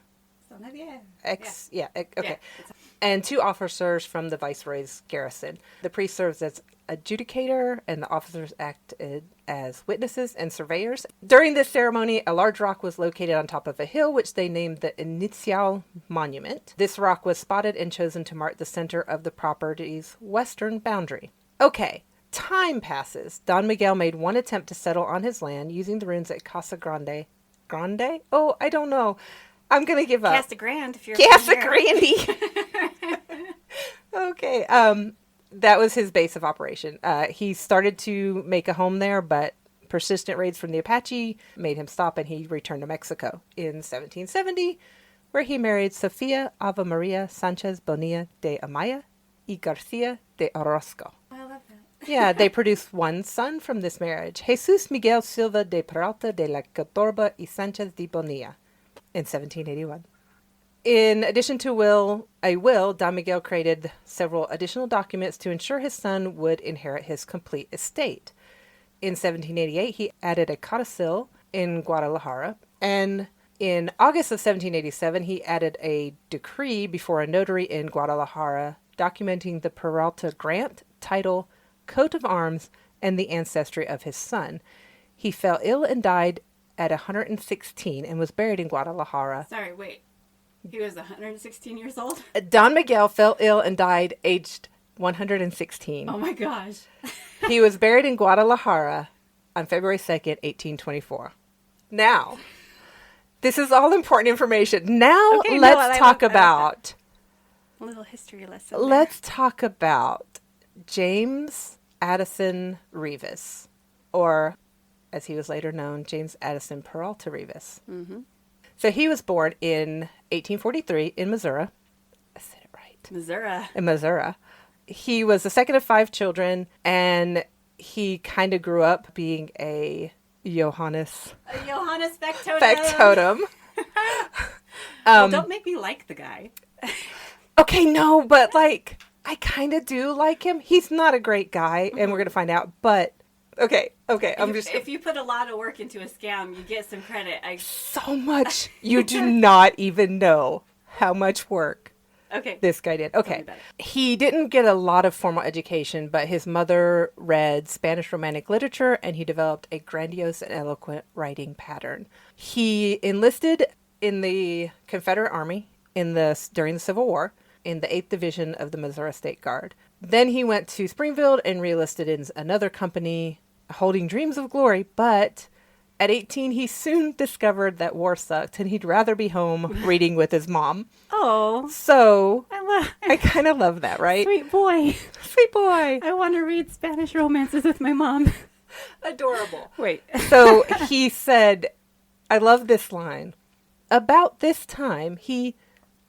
And 2 officers from the viceroy's garrison. The priest serves as adjudicator, and the officers acted as witnesses and surveyors. During this ceremony, a large rock was located on top of a hill, which they named the Inicial Monument. This rock was spotted and chosen to mark the center of the property's western boundary. Okay. Time passes. Don Miguel made one attempt to settle on his land using the ruins at Casa Grande. Grande? Oh, I don't know. I'm going to give up. Casa Grande, if you're Casa Grande. Okay. That was his base of operation. He started to make a home there, but persistent raids from the Apache made him stop, and he returned to Mexico in 1770, where he married Sofia Ava Maria Sanchez Bonilla de Amaya y Garcia de Orozco. I love that. Yeah, they produced one son from this marriage, Jesus Miguel Silva de Peralta de la Catorba y Sanchez de Bonilla, in 1781. In addition to a will, Don Miguel created several additional documents to ensure his son would inherit his complete estate. In 1788, he added a codicil in Guadalajara, and in August of 1787, he added a decree before a notary in Guadalajara documenting the Peralta grant, title, coat of arms, and the ancestry of his son. He fell ill and died at 116 and was buried in Guadalajara. Sorry, wait. He was 116 years old? Don Miguel fell ill and died aged 116. Oh my gosh. He was buried in Guadalajara on February 2nd, 1824. Now, this is all important information. Now, let's talk about... A little history lesson. Let's talk about James Addison Reavis, or, as he was later known, James Addison Peralta-Reavis. Mm-hmm. So he was born in 1843 in Missouri. I said it right. Missouri. In Missouri. He was the second of 5 children, and he kind of grew up being a Johannes. A Johannes Factotum. Factotum. Well, don't make me like the guy. Okay, no, but like, I kind of do like him. He's not a great guy, and we're going to find out, but... Okay. If you put a lot of work into a scam, you get some credit. So much. You do not even know how much work this guy did. Okay. He didn't get a lot of formal education, but his mother read Spanish Romantic literature, and he developed a grandiose and eloquent writing pattern. He enlisted in the Confederate Army during the Civil War in the 8th Division of the Missouri State Guard. Then he went to Springfield and re-enlisted in another company, holding dreams of glory, but at 18 he soon discovered that war sucked and he'd rather be home reading with his mom. Oh. So I kind of love that, right? Sweet boy. Sweet boy. I want to read Spanish romances with my mom. Adorable. Wait. So he said, I love this line. About this time, he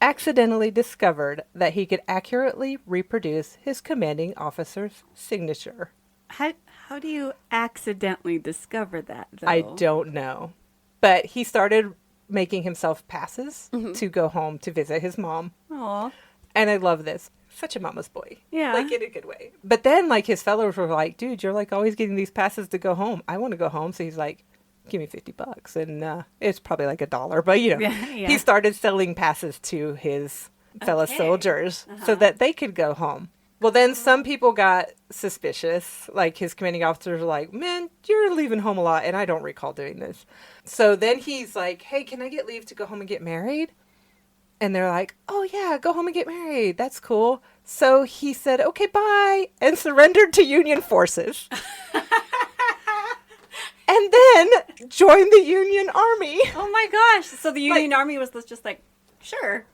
accidentally discovered that he could accurately reproduce his commanding officer's signature. How do you accidentally discover that, though? I don't know. But he started making himself passes to go home to visit his mom. Aw. And I love this. Such a mama's boy. Yeah. Like, in a good way. But then, like, his fellows were like, dude, you're, like, always getting these passes to go home. I want to go home. So he's like, give me $50. And it's probably like $1. But, you know, he started selling passes to his fellow soldiers so that they could go home. Well, then some people got suspicious. Like, his commanding officers were like, man, you're leaving home a lot. And I don't recall doing this. So then he's like, hey, can I get leave to go home and get married? And they're like, oh, yeah, go home and get married. That's cool. So he said, okay, bye, and surrendered to Union forces. And then joined the Union Army. Oh, my gosh. So the Union Army was just like, sure.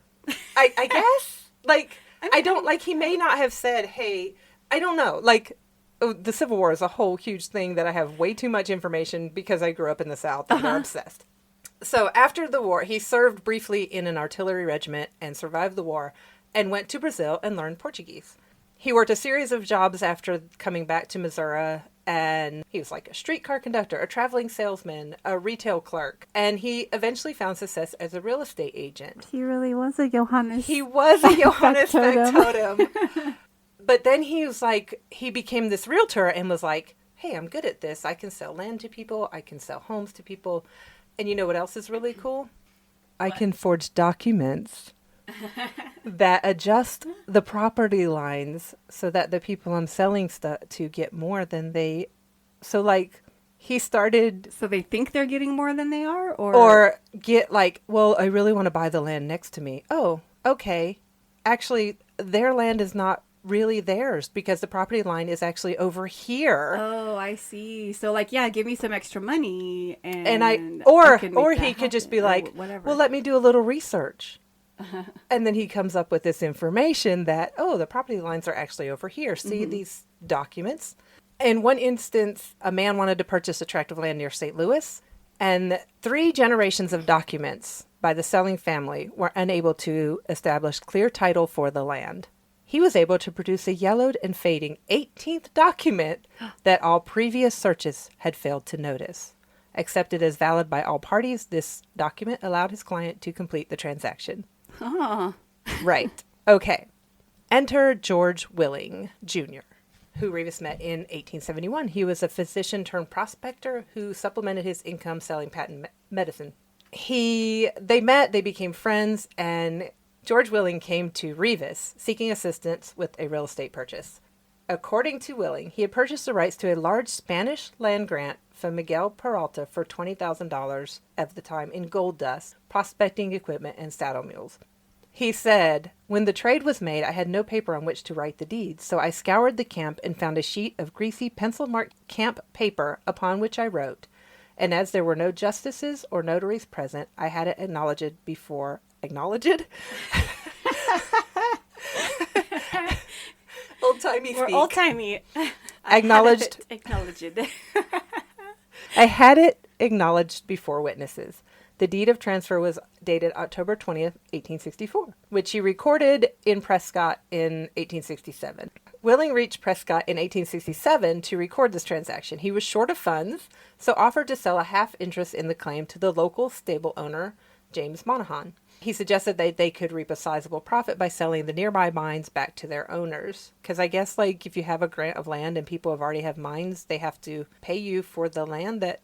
I guess. Like, I don't, like, he may not have said, hey, I don't know. Like, the Civil War is a whole huge thing that I have way too much information because I grew up in the South and they're obsessed. So after the war, he served briefly in an artillery regiment and survived the war and went to Brazil and learned Portuguese. He worked a series of jobs after coming back to Missouri, and he was like a streetcar conductor, a traveling salesman, a retail clerk, and he eventually found success as a real estate agent. He really was a Johannes. He was a Johannes Factotum. But then he was like, he became this realtor and was like, hey, I'm good at this. I can sell land to people. I can sell homes to people. And you know what else is really cool? I can forge documents that adjust the property lines so that the people I'm selling stuff to get more than they... So, like, he started... So they think they're getting more than they are? Or get, like, well, I really want to buy the land next to me. Oh, okay. Actually, their land is not really theirs because the property line is actually over here. Oh, I see. So like, yeah, give me some extra money and or he he could just be like, whatever. well, let me do a little research. And then he comes up with this information that, oh, the property lines are actually over here. See these documents. In one instance, a man wanted to purchase a tract of land near St. Louis, and 3 generations of documents by the selling family were unable to establish clear title for the land. He was able to produce a yellowed and fading 18th document that all previous searches had failed to notice. Accepted as valid by all parties, this document allowed his client to complete the transaction. Oh. Right. Okay. Enter George Willing, Jr., who Reavis met in 1871. He was a physician turned prospector who supplemented his income selling patent medicine. They met, they became friends, and George Willing came to Reavis seeking assistance with a real estate purchase. According to Willing, he had purchased the rights to a large Spanish land grant from Miguel Peralta for $20,000 at the time in gold dust, prospecting equipment, and saddle mules. He said, when the trade was made, I had no paper on which to write the deed, so I scoured the camp and found a sheet of greasy pencil-marked camp paper upon which I wrote, and as there were no justices or notaries present, I had it acknowledged before... Acknowledged? Old-timey speak. We're old-timey. Acknowledged. Acknowledged. I had it acknowledged before witnesses. The deed of transfer was dated October 20th, 1864, which he recorded in Prescott in 1867. Willing reached Prescott in 1867 to record this transaction. He was short of funds, so offered to sell a half interest in the claim to the local stable owner, James Monahan. He suggested that they could reap a sizable profit by selling the nearby mines back to their owners. Because I guess, like, if you have a grant of land and people have already have mines, they have to pay you for the land that...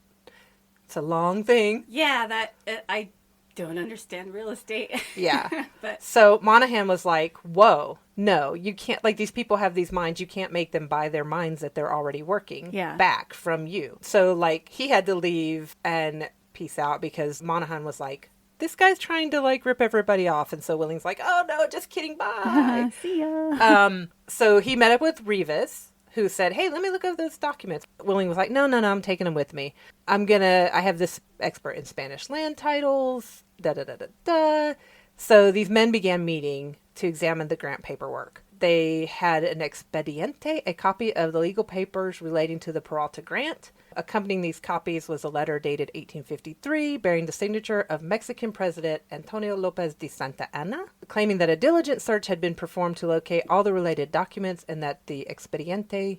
It's a long thing. Yeah, I don't understand real estate. Yeah. But So Monahan was like, whoa, no, you can't, like, these people have these mines. You can't make them buy their mines that they're already working back from you. So, like, he had to leave and peace out because Monahan was like, this guy's trying to, like, rip everybody off. And so Willing's like, oh, no, just kidding, bye. see ya. So he met up with Reavis, who said, hey, let me look over those documents. Willing was like, no, I'm taking them with me. I have this expert in Spanish land titles, da-da-da-da-da. So these men began meeting to examine the grant paperwork. They had an expediente, a copy of the legal papers relating to the Peralta grant. Accompanying these copies was a letter dated 1853 bearing the signature of Mexican President Antonio Lopez de Santa Anna, claiming that a diligent search had been performed to locate all the related documents and that the expediente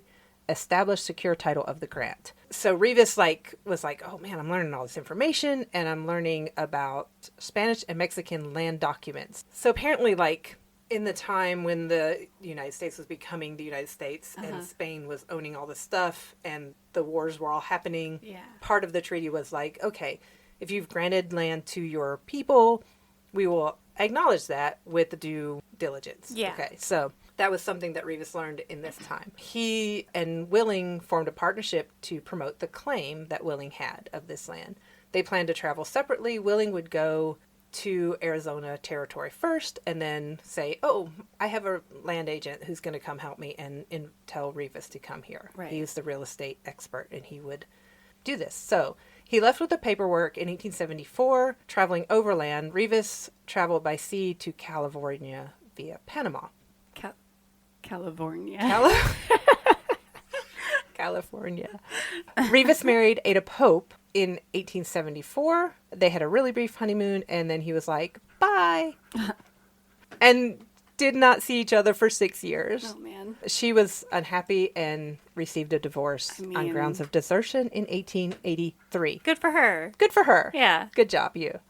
established secure title of the grant. So Reavis was like, oh man, I'm learning all this information, and I'm learning about Spanish and Mexican land documents. So apparently, like, in the time when the United States was becoming the United States and Spain was owning all this stuff and the wars were all happening, part of the treaty was like, okay, if you've granted land to your people, we will acknowledge that with the due diligence. Yeah. Okay, so that was something that Reavis learned in this time. He and Willing formed a partnership to promote the claim that Willing had of this land. They planned to travel separately. Willing would go to Arizona territory first and then say, oh, I have a land agent who's going to come help me and tell Reavis to come here. Right. He's the real estate expert and he would do this. So he left with the paperwork in 1874, traveling overland. Reavis traveled by sea to California via Panama. California. California. Reavis married Ada Pope in 1874. They had a really brief honeymoon, and then he was like, bye. And did not see each other for 6 years. Oh, man. She was unhappy and received a divorce on grounds of desertion in 1883. Good for her. Good for her. Yeah. Good job, you.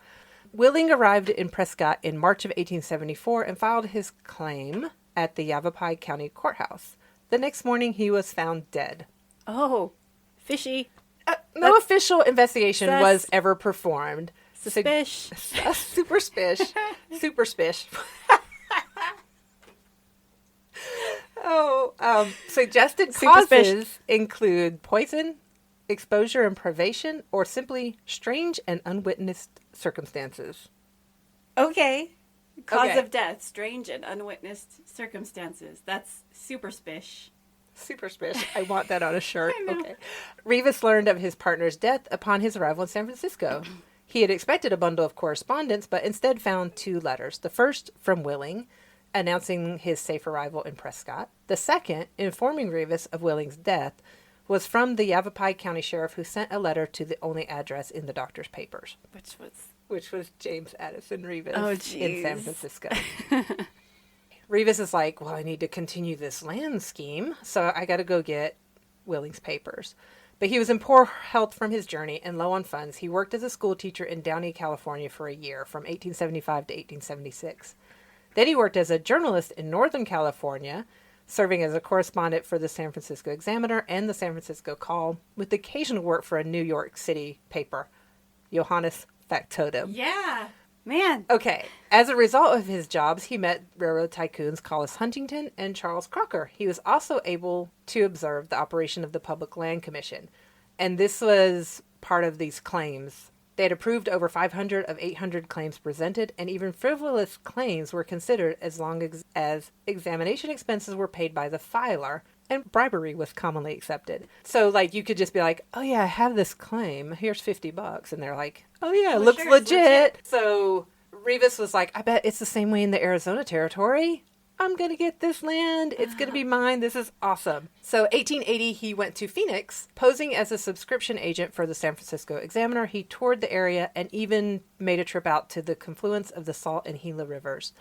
Willing arrived in Prescott in March of 1874 and filed his claim at the Yavapai County Courthouse. The next morning, he was found dead. Oh, fishy. No official investigation was ever performed. Spish. Super spish. Super spish. Suggested causes include poison, exposure and privation, or simply strange and unwitnessed circumstances. Okay. Cause of death, strange and unwitnessed circumstances. That's super spish. Super spish. I want that on a shirt. Okay. Reavis learned of his partner's death upon his arrival in San Francisco. He had expected a bundle of correspondence, but instead found 2 letters. The first from Willing, announcing his safe arrival in Prescott. The second, informing Reavis of Willing's death, was from the Yavapai County Sheriff, who sent a letter to the only address in the doctor's papers. Which was James Addison Peralta-Reavis in San Francisco. Reavis is like, well, I need to continue this land scheme, so I got to go get Willing's papers. But he was in poor health from his journey and low on funds. He worked as a school teacher in Downey, California for a year, from 1875 to 1876. Then he worked as a journalist in Northern California, serving as a correspondent for the San Francisco Examiner and the San Francisco Call, with occasional work for a New York City paper, Johannes Factotum. Yeah, man. Okay. As a result of his jobs, he met railroad tycoons Collis Huntington and Charles Crocker. He was also able to observe the operation of the Public Land Commission. And this was part of these claims. They had approved over 500 of 800 claims presented, and even frivolous claims were considered as long as examination expenses were paid by the filer, and bribery was commonly accepted. So, like, you could just be like, oh yeah, I have this claim. Here's $50. And they're like, oh yeah, it looks legit. So Reavis was like, I bet it's the same way in the Arizona territory. I'm going to get this land. It's going to be mine. This is awesome. So 1880, he went to Phoenix, posing as a subscription agent for the San Francisco Examiner. He toured the area and even made a trip out to the confluence of the Salt and Gila rivers.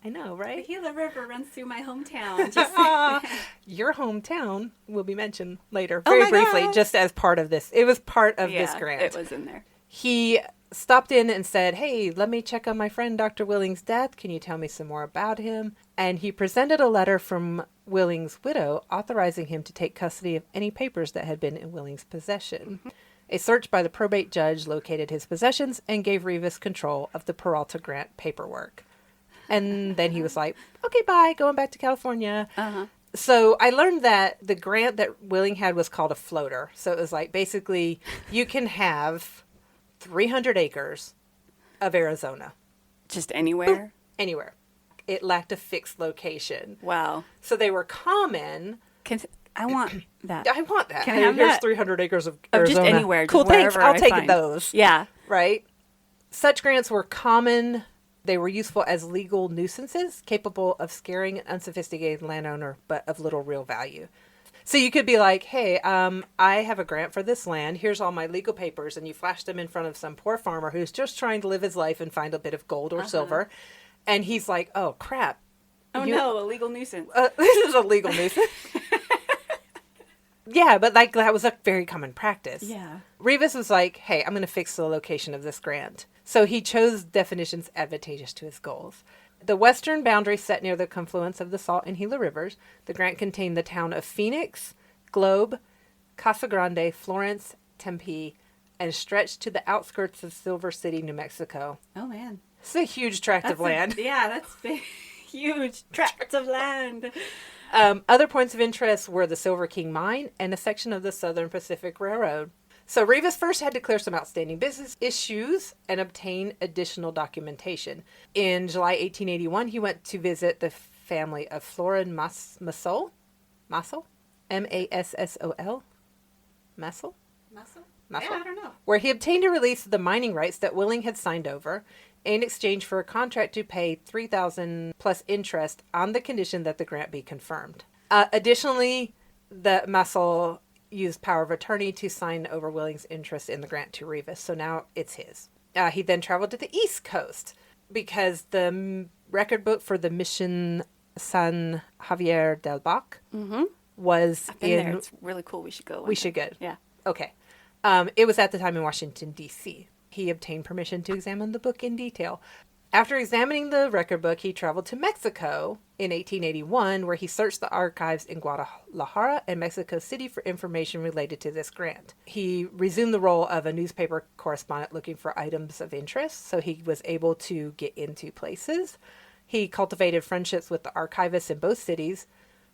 I know, right? The Gila River runs through my hometown. Your hometown will be mentioned later, very briefly, just as part of this. It was part of this grant. It was in there. He stopped in and said, hey, let me check on my friend Dr. Willing's death. Can you tell me some more about him? And he presented a letter from Willing's widow authorizing him to take custody of any papers that had been in Willing's possession. Mm-hmm. A search by the probate judge located his possessions and gave Reavis control of the Peralta grant paperwork. And then he was like, okay, bye, going back to California. Uh-huh. So I learned that the grant that Willing had was called a floater. So it was like, basically, you can have 300 acres of Arizona. Just anywhere? Boop, anywhere. It lacked a fixed location. Wow. So they were common. I want that. I want that. Can I have Here's that? 300 acres of Arizona. Just anywhere. Cool, just thanks. I'll take find. those. Yeah. Right? Such grants were common. They were useful as legal nuisances, capable of scaring an unsophisticated landowner, but of little real value. So you could be like, hey, I have a grant for this land. Here's all my legal papers. And you flash them in front of some poor farmer who's just trying to live his life and find a bit of gold or silver. And he's like, oh, crap. Oh, no, a legal nuisance. This is a legal nuisance. Yeah, but like that was a very common practice. Yeah. Reavis was like, hey, I'm going to fix the location of this grant. So he chose definitions advantageous to his goals. The western boundary set near the confluence of the Salt and Gila rivers. The grant contained the town of Phoenix, Globe, Casa Grande, Florence, Tempe, and stretched to the outskirts of Silver City, New Mexico. Oh, man. It's a huge tract of land. That's big. Huge tracts of land. Other points of interest were the Silver King Mine and a section of the Southern Pacific Railroad. So Reavis first had to clear some outstanding business issues and obtain additional documentation. In July 1881, he went to visit the family of Florin Massol? M-A-S-S-O-L? Massol? Muscle? Muscle? Yeah, I don't know. Where he obtained a release of the mining rights that Willing had signed over in exchange for a contract to pay $3,000 plus interest on the condition that the grant be confirmed. Additionally, the Massol used power of attorney to sign over Willing's interest in the grant to Reavis, so now it's his. He then traveled to the East Coast because the record book for the Mission San Javier del Bac was I've been there. It's really cool. We should go. We should go. Yeah. Okay. It was at the time in Washington, D.C. He obtained permission to examine the book in detail. After examining the record book, he traveled to Mexico in 1881, where he searched the archives in Guadalajara and Mexico City for information related to this grant. He resumed the role of a newspaper correspondent looking for items of interest, so he was able to get into places. He cultivated friendships with the archivists in both cities,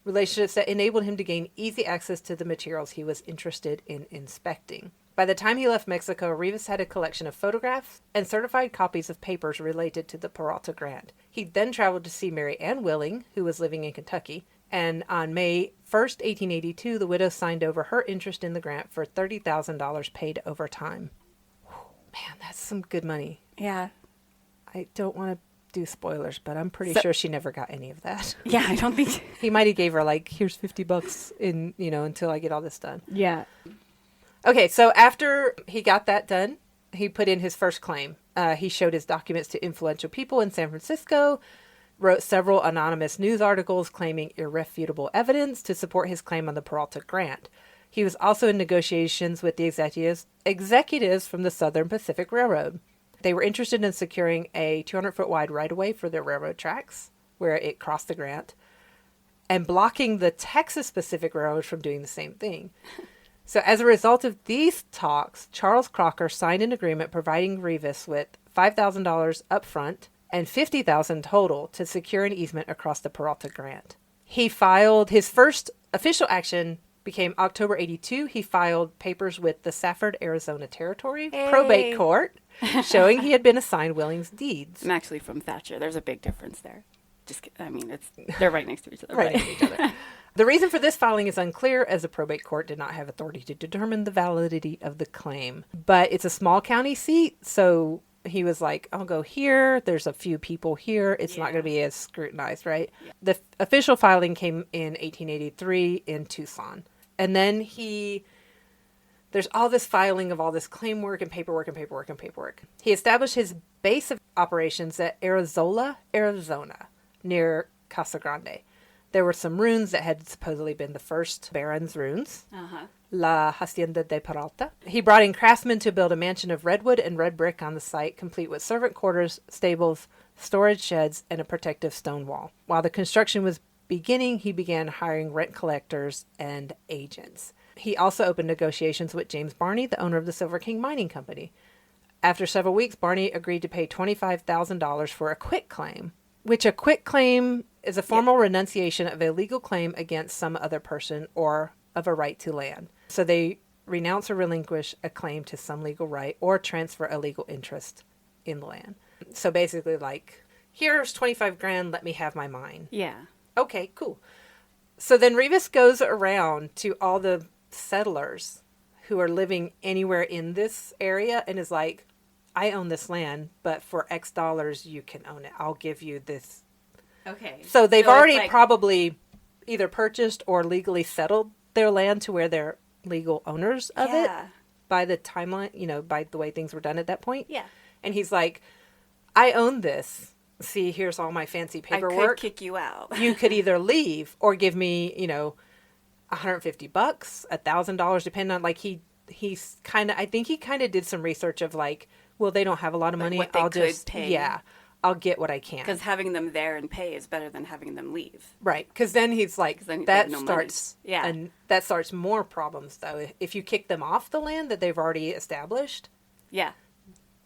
relationships that enabled him to gain easy access to the materials he was interested in inspecting. By the time he left Mexico, Reavis had a collection of photographs and certified copies of papers related to the Peralta grant. He then traveled to see Mary Ann Willing, who was living in Kentucky, and on May 1st, 1882, the widow signed over her interest in the grant for $30,000 paid over time. Man, that's some good money. Yeah. I don't want to do spoilers, but I'm pretty sure she never got any of that. Yeah, I don't think... He might have gave her like, here's $50 in, until I get all this done. Yeah. Okay, so after he got that done, he put in his first claim. He showed his documents to influential people in San Francisco, wrote several anonymous news articles claiming irrefutable evidence to support his claim on the Peralta grant. He was also in negotiations with the executives from the Southern Pacific Railroad. They were interested in securing a 200-foot wide right-of-way for their railroad tracks, where it crossed the grant, and blocking the Texas Pacific Railroad from doing the same thing. So as a result of these talks, Charles Crocker signed an agreement providing Reavis with $5,000 up front and $50,000 total to secure an easement across the Peralta grant. He filed his first official action became October 82. He filed papers with the Safford, Arizona Territory probate court showing he had been assigned Willing's deeds. I'm actually from Thatcher. There's a big difference there. They're right next to each other. Right next to each other. The reason for this filing is unclear, as the probate court did not have authority to determine the validity of the claim. But it's a small county seat, so he was like, I'll go here. There's a few people here. It's not going to be as scrutinized, right? Yeah. The official filing came in 1883 in Tucson. And then there's all this filing of all this claim work and paperwork and paperwork and paperwork. He established his base of operations at Arizola, Arizona, near Casa Grande. There were some ruins that had supposedly been the first Baron's ruins. La Hacienda de Peralta. He brought in craftsmen to build a mansion of redwood and red brick on the site, complete with servant quarters, stables, storage sheds, and a protective stone wall. While the construction was beginning, he began hiring rent collectors and agents. He also opened negotiations with James Barney, the owner of the Silver King Mining Company. After several weeks, Barney agreed to pay $25,000 for a quitclaim, which a quitclaim is a formal renunciation of a legal claim against some other person or of a right to land. So they renounce or relinquish a claim to some legal right or transfer a legal interest in the land. So basically like, here's 25 grand, let me have my mine. Yeah. Okay, cool. So then Reavis goes around to all the settlers who are living anywhere in this area and is like, I own this land, but for X dollars you can own it. I'll give you this. Okay. So they've already probably either purchased or legally settled their land to where they're legal owners of it by the timeline, by the way things were done at that point. Yeah. And he's like, I own this. See, here's all my fancy paperwork. I could kick you out. You could either leave or give me, $150, $1,000, depending on, like, he's kind of, I think he kind of did some research of, like, well, they don't have a lot of money. What they could pay. Yeah, I'll get what I can. Because having them there and pay is better than having them leave. Right, because then he's like, then that no starts, money. Yeah. and that starts more problems, though. If you kick them off the land that they've already established, Yeah.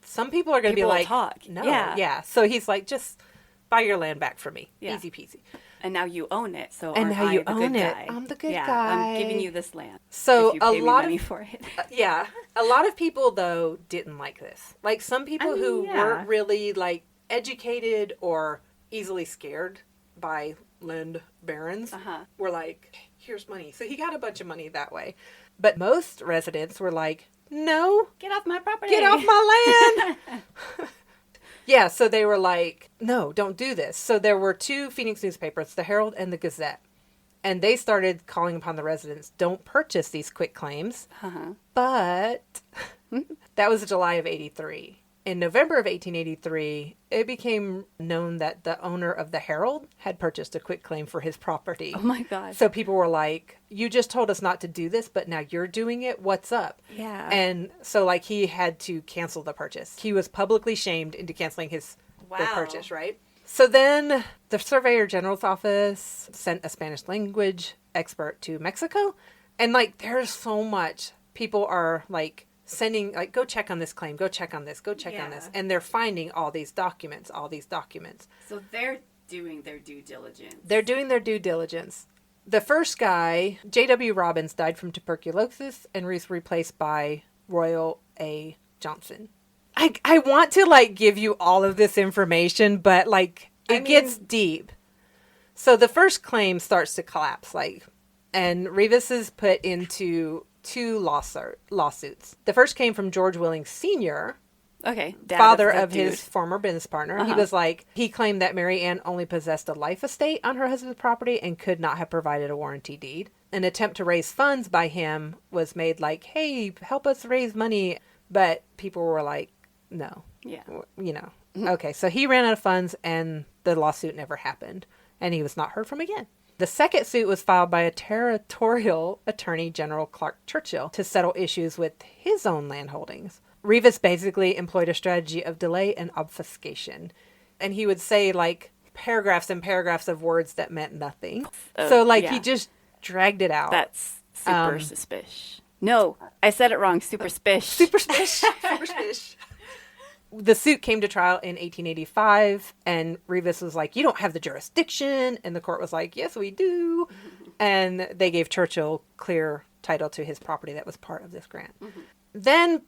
some people are going to be People will like, talk. no, Yeah. So he's like, just buy your land back for me. Yeah. Easy peasy. And now you own it, so And aren't now I you the own good it. guy? I'm the good yeah, guy. I'm giving you this land. So if you a pay lot me money of for it. yeah, a lot of people though didn't like this. Like some people who weren't really like educated or easily scared by land barons were like, here's money. So he got a bunch of money that way. But most residents were like, no, Get off my property. get off my land. Yeah, so they were like, no, don't do this. So there were two Phoenix newspapers, the Herald and the Gazette. And they started calling upon the residents, don't purchase these quit claims. But that was July of 83. In November of 1883, it became known that the owner of the Herald had purchased a quitclaim for his property. Oh my God. So people were like, you just told us not to do this, but now you're doing it. What's up? Yeah. And so like he had to cancel the purchase. He was publicly shamed into canceling the purchase, right? So then the Surveyor General's office sent a Spanish language expert to Mexico. And like, there's so much. People are like, sending, like, go check on this claim, go check on this, go check on this. And they're finding all these documents. So they're doing their due diligence. They're doing their due diligence. The first guy, J.W. Robbins, died from tuberculosis and was replaced by Royal A. Johnson. I want to, like, give you all of this information, but, like, it gets deep. So the first claim starts to collapse, like, and Reavis is put into two lawsuits. The first came from George Willings Sr., father of his former business partner. He was like, he claimed that Mary Ann only possessed a life estate on her husband's property and could not have provided a warranty deed. An attempt to raise funds by him was made like, hey, help us raise money. But people were like, no. Yeah. You know. Okay, so he ran out of funds and the lawsuit never happened. And he was not heard from again. The second suit was filed by a territorial attorney, General Clark Churchill, to settle issues with his own land holdings. Reavis basically employed a strategy of delay and obfuscation. And he would say, like, paragraphs and paragraphs of words that meant nothing. So, like, he just dragged it out. That's super suspicious. No, I said it wrong. Super spish. Super spish. Super spish. The suit came to trial in 1885, and Reavis was like, you don't have the jurisdiction. And the court was like, yes, we do. And they gave Churchill clear title to his property that was part of this grant. Then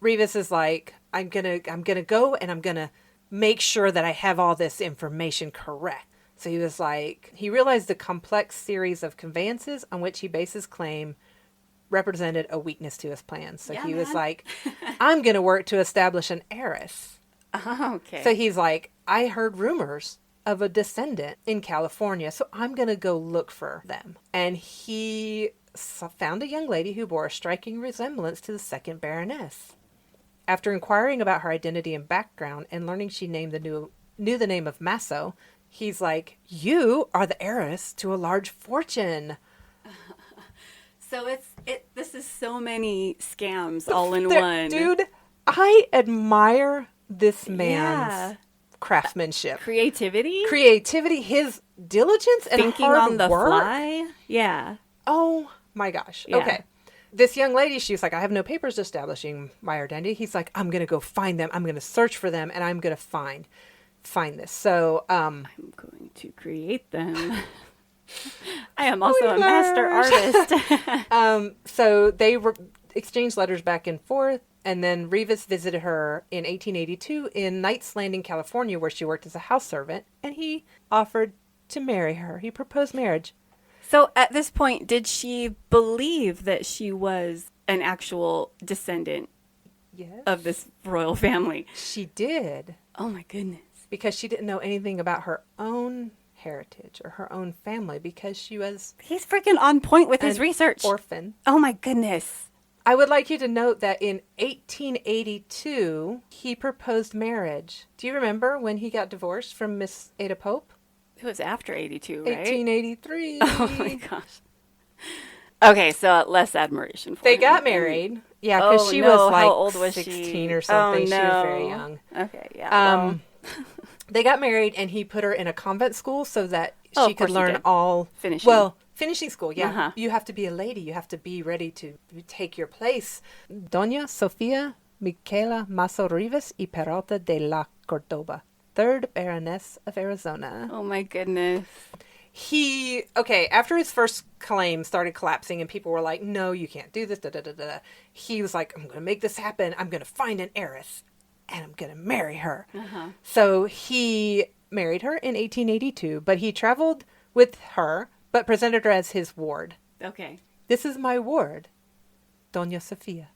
Reavis is like, I'm gonna go and I'm gonna make sure that I have all this information correct. So he was like, he realized the complex series of conveyances on which he based his claim represented a weakness to his plans. So he was like, I'm going to work to establish an heiress. Okay. So he's like, I heard rumors of a descendant in California, so I'm going to go look for them. And he found a young lady who bore a striking resemblance to the second Baroness. After inquiring about her identity and background and learning she knew the name of Masso, he's like, you are the heiress to a large fortune. So this is so many scams all in one. Dude, I admire this man's craftsmanship. Creativity, his diligence and thinking hard on the work. fly. Yeah. Oh my gosh. Yeah. Okay. This young lady, she was like, I have no papers establishing my identity. He's like, I'm going to go find them. I'm going to search for them and I'm going to find this. So, I'm going to create them. I am also a master artist. So they exchanged letters back and forth, and then Reavis visited her in 1882 in Knights Landing, California, where she worked as a house servant, and he offered to marry her. He proposed marriage. So at this point, did she believe that she was an actual descendant of this royal family? She did. Oh my goodness. Because she didn't know anything about her own heritage or her own family, because she was he's freaking on point with his research. Orphan. Oh my goodness. I would like you to note that in 1882 he proposed marriage. Do you remember when he got divorced from Miss Ada Pope? It was after 82, right? 1883. Oh my gosh. Okay, so less admiration for They him. got married. Yeah, because she was like how old was 16 she? or something. Oh, no. She was very young. Okay, yeah. They got married, and he put her in a convent school so that Oh, she of could course he learn did. all. Finishing. Well, finishing school, yeah. Uh-huh. You have to be a lady. You have to be ready to take your place. Doña Sofia Michaela Mazo-Reavis y Peralta de la Cordoba, 3rd Baroness of Arizona. Oh, my goodness. After his first claim started collapsing and people were like, no, you can't do this, he was like, I'm going to make this happen. I'm going to find an heiress and I'm going to marry her. Uh-huh. So he married her in 1882, but he traveled with her, but presented her as his ward. Okay. This is my ward, Doña Sofia.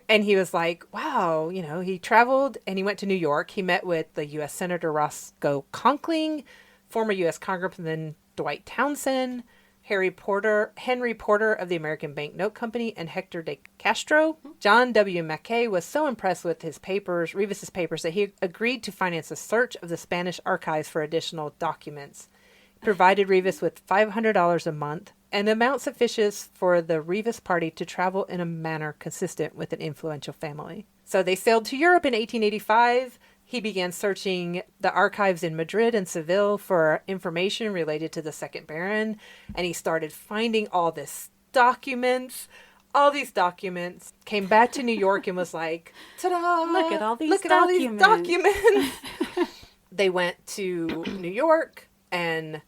And he was like, wow, he traveled and he went to New York. He met with the U.S. Senator Roscoe Conkling, former U.S. Congressman Dwight Townsend, Henry Porter of the American Bank Note Company, and Hector de Castro. John W. Mackay was so impressed with Reavis's papers, that he agreed to finance a search of the Spanish archives for additional documents. He provided Reavis with $500 a month, an amount sufficient for the Reavis party to travel in a manner consistent with an influential family. So they sailed to Europe in 1885. He began searching the archives in Madrid and Seville for information related to the second Baron, and he started finding all these documents, came back to New York and was like, ta-da! Look at all these documents. They went to New York, and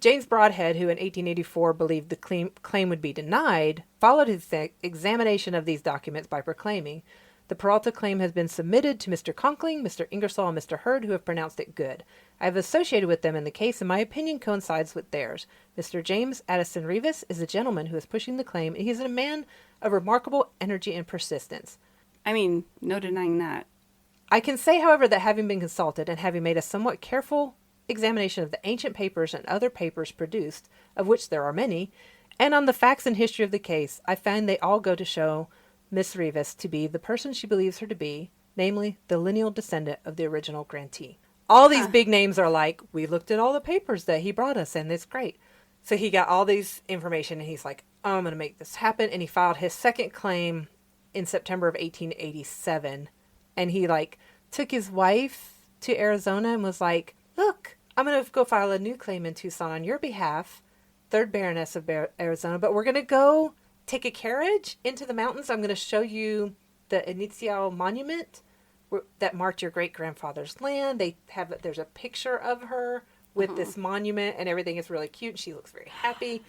James Broadhead, who in 1884 believed the claim would be denied, followed his examination of these documents by proclaiming, the Peralta claim has been submitted to Mr. Conkling, Mr. Ingersoll, and Mr. Hurd, who have pronounced it good. I have associated with them in the case, and my opinion coincides with theirs. Mr. James Addison Reavis is the gentleman who is pushing the claim, and he is a man of remarkable energy and persistence. I mean, no denying that. I can say, however, that having been consulted and having made a somewhat careful examination of the ancient papers and other papers produced, of which there are many, and on the facts and history of the case, I find they all go to show Miss Reavis to be the person she believes her to be, namely the lineal descendant of the original grantee. All these big names are like, we looked at all the papers that he brought us, and it's great. So he got all these information, and he's like, oh, I'm going to make this happen. And he filed his second claim in September of 1887. And he took his wife to Arizona and was like, look, I'm going to go file a new claim in Tucson on your behalf, 3rd Baroness of Arizona, but we're going to go take a carriage into the mountains. I'm going to show you the initial monument that marked your great-grandfather's land. There's a picture of her with this monument, and everything is really cute. She looks very happy.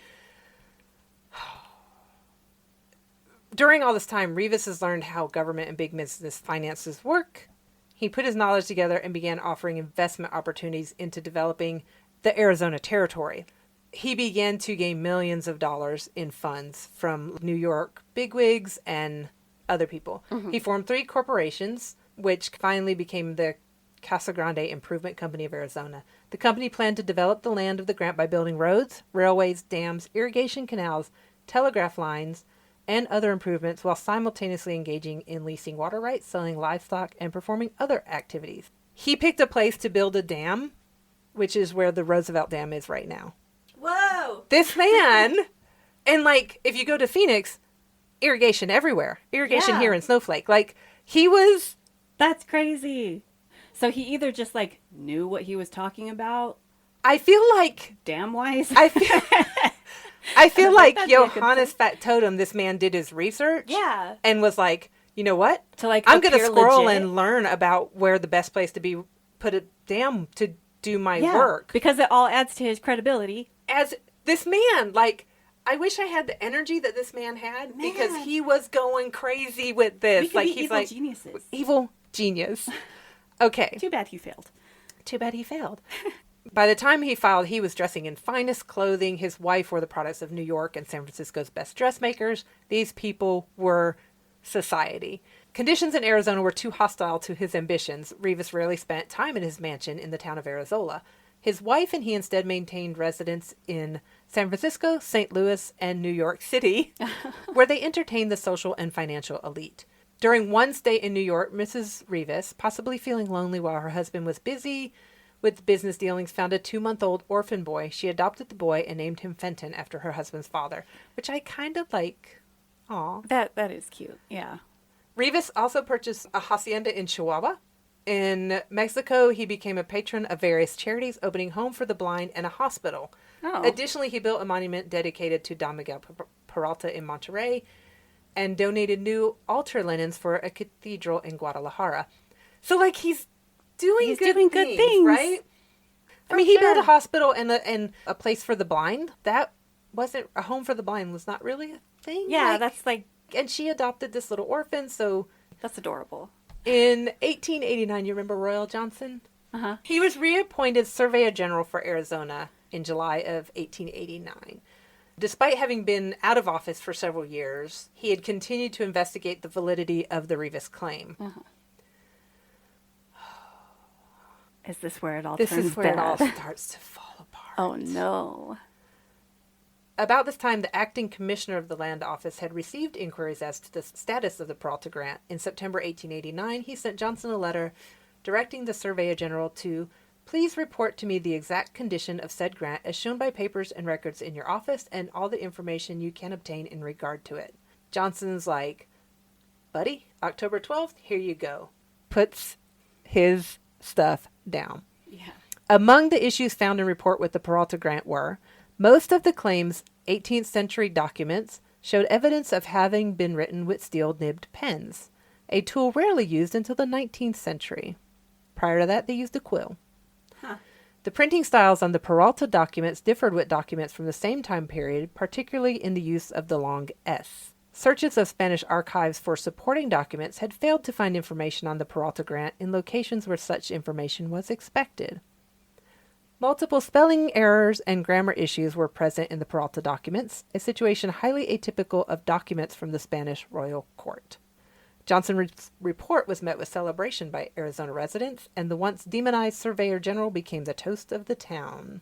During all this time, Reavis has learned how government and big business finances work. He put his knowledge together and began offering investment opportunities into developing the Arizona territory. He began to gain millions of dollars in funds from New York bigwigs and other people. Mm-hmm. He formed 3 corporations, which finally became the Casa Grande Improvement Company of Arizona. The company planned to develop the land of the grant by building roads, railways, dams, irrigation canals, telegraph lines, and other improvements, while simultaneously engaging in leasing water rights, selling livestock, and performing other activities. He picked a place to build a dam, which is where the Roosevelt Dam is right now. Whoa! This man, and if you go to Phoenix, irrigation everywhere. Irrigation here in Snowflake. That's crazy. So he either just knew what he was talking about. I feel like dam-wise. I feel like Johannes Factotum, this man did his research. Yeah. And was like, you know what? I'm going to scroll and learn about where the best place to put a dam to do my work. Because it all adds to his credibility. As this man, I wish I had the energy that this man had, because he was going crazy with this. We could be evil geniuses. Evil genius. Okay. Too bad he failed. By the time he filed, he was dressing in finest clothing. His wife were the products of New York and San Francisco's best dressmakers. These people were society. Conditions in Arizona were too hostile to his ambitions. Reavis rarely spent time in his mansion in the town of Arizola. His wife and he instead maintained residence in San Francisco, St. Louis, and New York City, where they entertained the social and financial elite. During one stay in New York, Mrs. Reavis, possibly feeling lonely while her husband was busy with business dealings, found a 2-month-old orphan boy. She adopted the boy and named him Fenton after her husband's father, which I kind of like. Aw. That is cute. Yeah. Reavis also purchased a hacienda in Chihuahua. In Mexico, he became a patron of various charities, opening Home for the Blind and a hospital. Oh. Additionally, he built a monument dedicated to Don Miguel Peralta in Monterrey and donated new altar linens for a cathedral in Guadalajara. So, like, he's doing good things, right? I mean, he built a hospital and a place for the blind. That wasn't a home for the blind. Was not really a thing. Yeah, that's like... And she adopted this little orphan, so... That's adorable. In 1889, you remember Royal Johnson? Uh-huh. He was reappointed Surveyor General for Arizona in July of 1889. Despite having been out of office for several years, he had continued to investigate the validity of the Reavis claim. Uh-huh. Is this where it all This turns is where it all bad? starts to fall apart. Oh, no. About this time, the acting commissioner of the land office had received inquiries as to the status of the Peralta grant. In September 1889, he sent Johnson a letter directing the Surveyor General to please report to me the exact condition of said grant as shown by papers and records in your office and all the information you can obtain in regard to it. Johnson's like, buddy, October 12th, here you go. Puts his stuff down. Yeah. Among the issues found in report with the Peralta grant were most of the claims' 18th century documents showed evidence of having been written with steel-nibbed pens, a tool rarely used until the 19th century. Prior to that, they used a quill. Huh. The printing styles on the Peralta documents differed with documents from the same time period, particularly in the use of the long S. Searches of Spanish archives for supporting documents had failed to find information on the Peralta grant in locations where such information was expected. Multiple spelling errors and grammar issues were present in the Peralta documents, a situation highly atypical of documents from the Spanish royal court. Johnson's report was met with celebration by Arizona residents, and the once demonized Surveyor General became the toast of the town.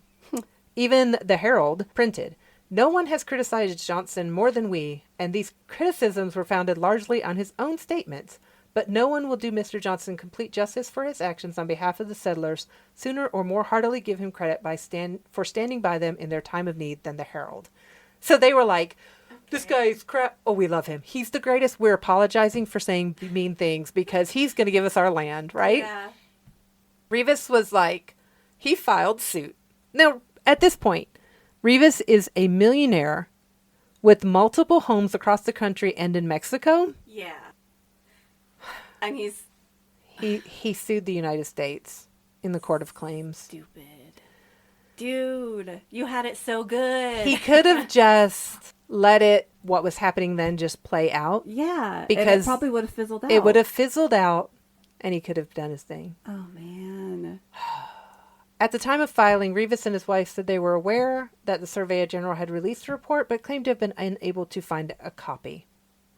Even the Herald printed, "No one has criticized Johnson more than we, and these criticisms were founded largely on his own statements. But no one will do Mr. Johnson complete justice for his actions on behalf of the settlers, sooner or more heartily give him credit for standing by them in their time of need than the Herald." So they were like, this guy's crap. Oh, we love him. He's the greatest. We're apologizing for saying mean things because he's going to give us our land, right? Yeah. Reavis was like, he filed suit. Now, at this point, Reavis is a millionaire with multiple homes across the country and in Mexico. Yeah. And he's He sued the United States in the Court of Claims. stupid. Dude, you had it so good. He could have just let what was happening then just play out. Yeah. and Because it probably would have fizzled out. It would have fizzled out and he could have done his thing. Oh, man. At the time of filing, Reavis and his wife said they were aware that the Surveyor General had released a report, but claimed to have been unable to find a copy.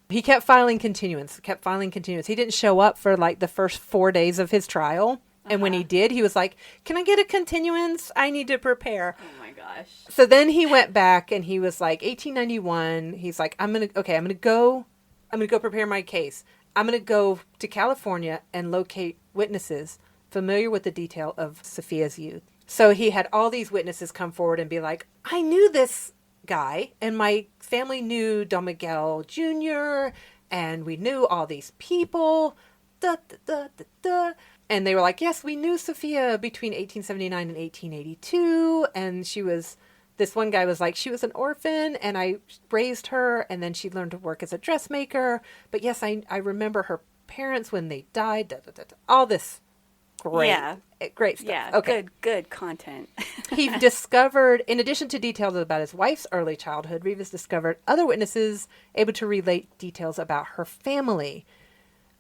He kept filing continuance. He didn't show up for like the first 4 days of his trial. And when he did, he was like, can I get a continuance? I need to prepare. Oh, my gosh. So then he went back and he was like, 1891, he's like, I'm going to go prepare my case. I'm going to go to California and locate witnesses familiar with the detail of Sophia's youth. So he had all these witnesses come forward and be like, I knew this guy and my family knew Don Miguel Jr. and we knew all these people. And they were like, yes, we knew Sophia between 1879 and 1882. And this one guy was like, she was an orphan and I raised her and then she learned to work as a dressmaker. But yes, I remember her parents when they died. All this great stuff. Yeah, okay. good content. He discovered, in addition to details about his wife's early childhood, Reavis discovered other witnesses able to relate details about her family.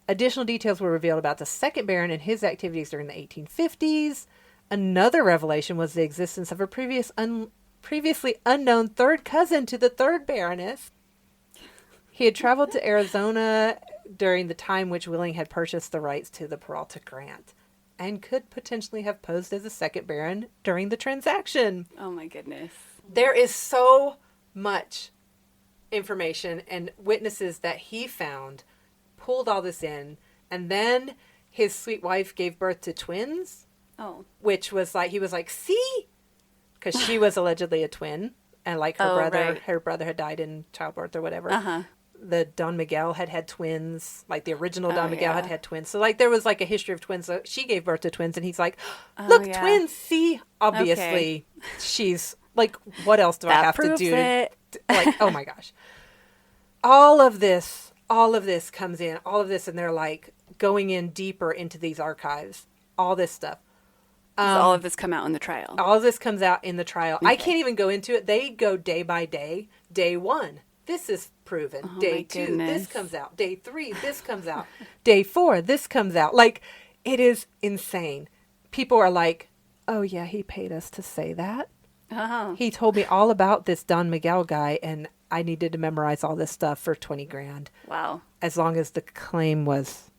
Additional details were revealed about the second Baron and his activities during the 1850s. Another revelation was the existence of a previously unknown third cousin to the third Baroness. He had traveled to Arizona during the time which Willing had purchased the rights to the Peralta grant and could potentially have posed as a second Baron during the transaction. Oh, my goodness. There is so much information and witnesses that he found, pulled all this in, and then his sweet wife gave birth to twins. Oh. which was like, he was like, see? Because she was allegedly a twin. And like her brother had died in childbirth or whatever. Uh-huh. The Don Miguel had twins. Like the original Don Miguel yeah. had twins. So like there was like a history of twins. So she gave birth to twins, and he's like, look, yeah. twins, see? Obviously, she's like, what else do I have to proves do? it. Like, oh my gosh. All of this comes in, and they're like going in deeper into these archives, all this stuff. Does all of this come out in the trial? All of this comes out in the trial. I can't even go into it. They go day by day. Day 1, this is proven. Oh, Day my 2, goodness. this comes out. Day 3, this comes out. Day 4, this comes out. Like, it is insane. People are like, oh yeah, he paid us to say that. Oh. He told me all about this Don Miguel guy, and I needed to memorize all this stuff for $20,000. Wow. As long as the claim was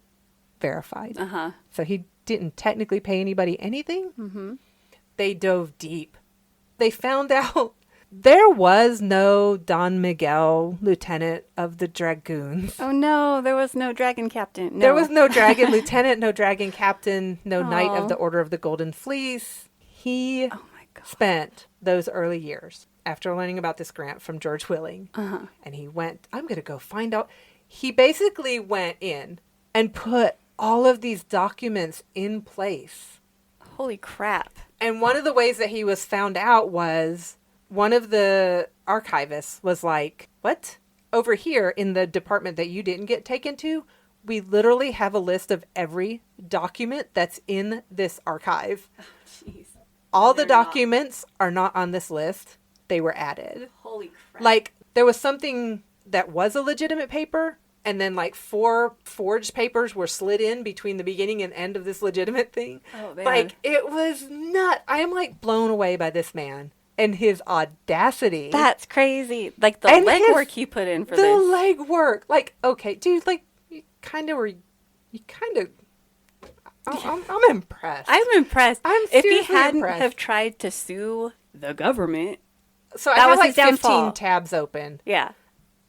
verified. Uh-huh. So he didn't technically pay anybody anything. Mm-hmm. They dove deep. They found out there was no Don Miguel, lieutenant of the Dragoons. Oh no, there was no dragon captain. No. There was no dragon lieutenant, no dragon captain, no knight of Aw. the Order of the Golden Fleece. He Oh my god. spent those early years after learning about this grant from George Willing. Uh-huh. And he went, I'm going to go find out. He basically went in and put all of these documents in place. Holy crap. And one of the ways that he was found out was one of the archivists was like, what? Over here in the department that you didn't get taken to, we literally have a list of every document that's in this archive. Jeez. All the They're not. documents are not on this list. They were added. Holy crap. Like, there was something that was a legitimate paper, and then like 4 forged papers were slid in between the beginning and end of this legitimate thing. Oh, man. Like, it was nuts. I am like blown away by this man and his audacity. That's crazy. Like the And legwork his- he put in for the this. legwork. Like, okay, dude, like, I'm impressed. I'm impressed. I'm if he seriously hadn't impressed. have tried to sue the government. So I that have was like his downfall. 15 tabs open. Yeah.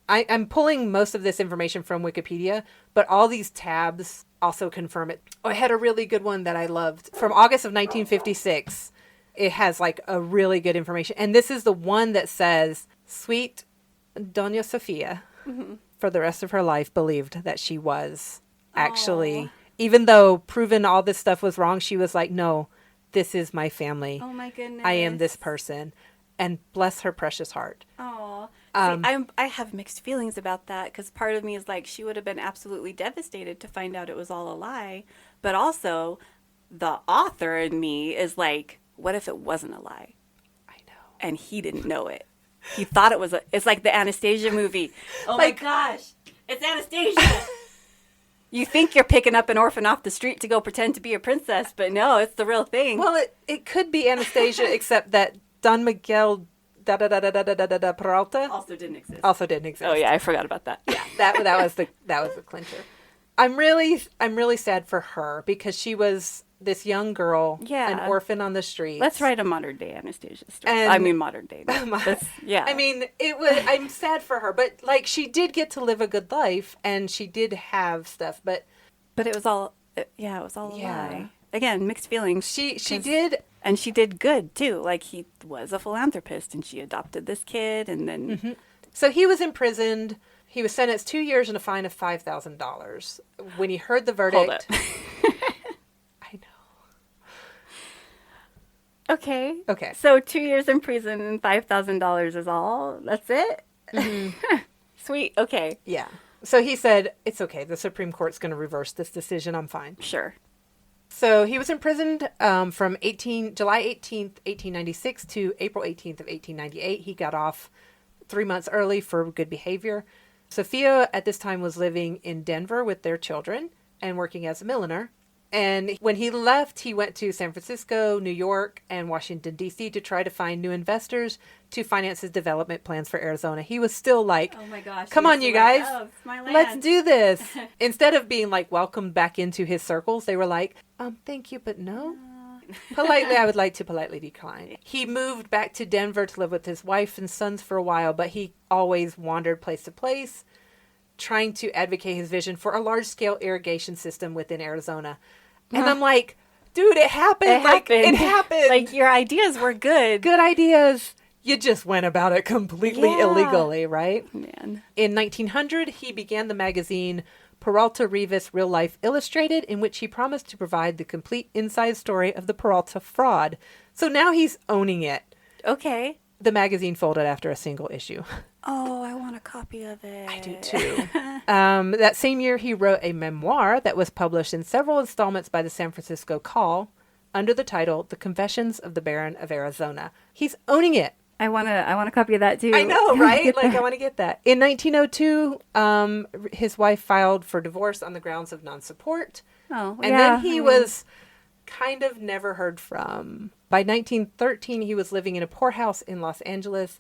I'm pulling most of this information from Wikipedia, but all these tabs also confirm it. Oh, I had a really good one that I loved from August of 1956. It has like a really good information. And this is the one that says, sweet Doña Sofia, for the rest of her life, believed that she was actually, even though proven all this stuff was wrong, she was like, no, this is my family. Oh my goodness. I am this person. And bless her precious heart. Oh. Um, I have mixed feelings about that because part of me is like she would have been absolutely devastated to find out it was all a lie. But also, the author in me is like, what if it wasn't a lie? I know. And he didn't know it. He thought it was it's like the Anastasia movie. Oh Like- my gosh. It's Anastasia. You think you're picking up an orphan off the street to go pretend to be a princess, but no, it's the real thing. Well, it could be Anastasia, except that Don Miguel Peralta also didn't exist. also didn't exist. Oh yeah, I forgot about that. Yeah, that was the clincher. I'm really sad for her because she was this young girl, Yeah. an orphan on the street. Let's write a modern day Anastasia story. And- I mean modern day. Yeah. I mean, it was. I'm sad for her, but like she did get to live a good life, and she did have stuff. But But it was all, it was all a Yeah. lie. Again, mixed feelings. she 'Cause- did. And she did good, too. Like, he was a philanthropist, and she adopted this kid, and then... So he was imprisoned. He was sentenced 2 years and a fine of $5,000. When he heard the verdict, Hold up. I know. Okay. Okay. So 2 years in prison and $5,000 is all? That's it? Sweet. Okay. Yeah. So he said, it's okay. The Supreme Court's going to reverse this decision. I'm fine. Sure. So he was imprisoned from July 18th, 1896 to April 18th of 1898. He got off 3 months early for good behavior. Sophia at this time was living in Denver with their children and working as a milliner. And when he left, he went to San Francisco, New York, and Washington, D.C. to try to find new investors to finance his development plans for Arizona. He was still like, Oh, my gosh. come on, you guys. it's my land. let's do this. Instead of being like welcomed back into his circles, they were like, thank you, but no. Politely, I would like to politely decline. He moved back to Denver to live with his wife and sons for a while, but he always wandered place to place, trying to advocate his vision for a large-scale irrigation system within Arizona. And I'm like, dude, it happened. It happened. Like, your ideas were good. Good ideas. You just went about it completely illegally, right? Man. In 1900, he began the magazine Peralta-Reavis Real Life Illustrated, in which he promised to provide the complete inside story of the Peralta fraud. So now he's owning it. Okay. The magazine folded after a single issue. Oh, I want a copy of it. I do too. That same year, he wrote a memoir that was published in several installments by the San Francisco Call under the title The Confessions of the Baron of Arizona. He's owning it. I want a copy of that too. I know, right? Like, I want to get that. In 1902, his wife filed for divorce on the grounds of non-support. Oh, and then he was kind of never heard from. By 1913, he was living in a poorhouse in Los Angeles,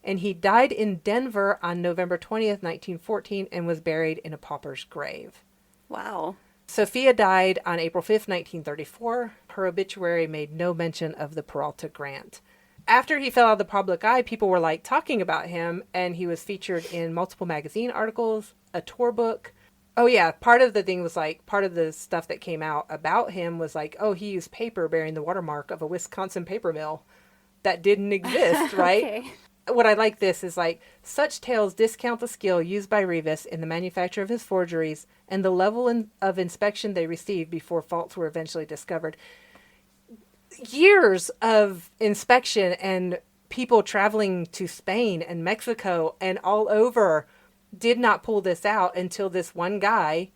and he died in Denver on November 20th, 1914, and was buried in a pauper's grave. Wow. Sophia died on April 5th, 1934. Her obituary made no mention of the Peralta grant. After he fell out of the public eye, people were like talking about him, and he was featured in multiple magazine articles, a tour book. Oh yeah, part of the thing was like, part of the stuff that came out about him was like, oh, he used paper bearing the watermark of a Wisconsin paper mill that didn't exist, right? Okay. What I like this is like, such tales discount the skill used by Reavis in the manufacture of his forgeries and the level of inspection they received before faults were eventually discovered. Years of inspection and people traveling to Spain and Mexico and all over did not pull this out until this one guy,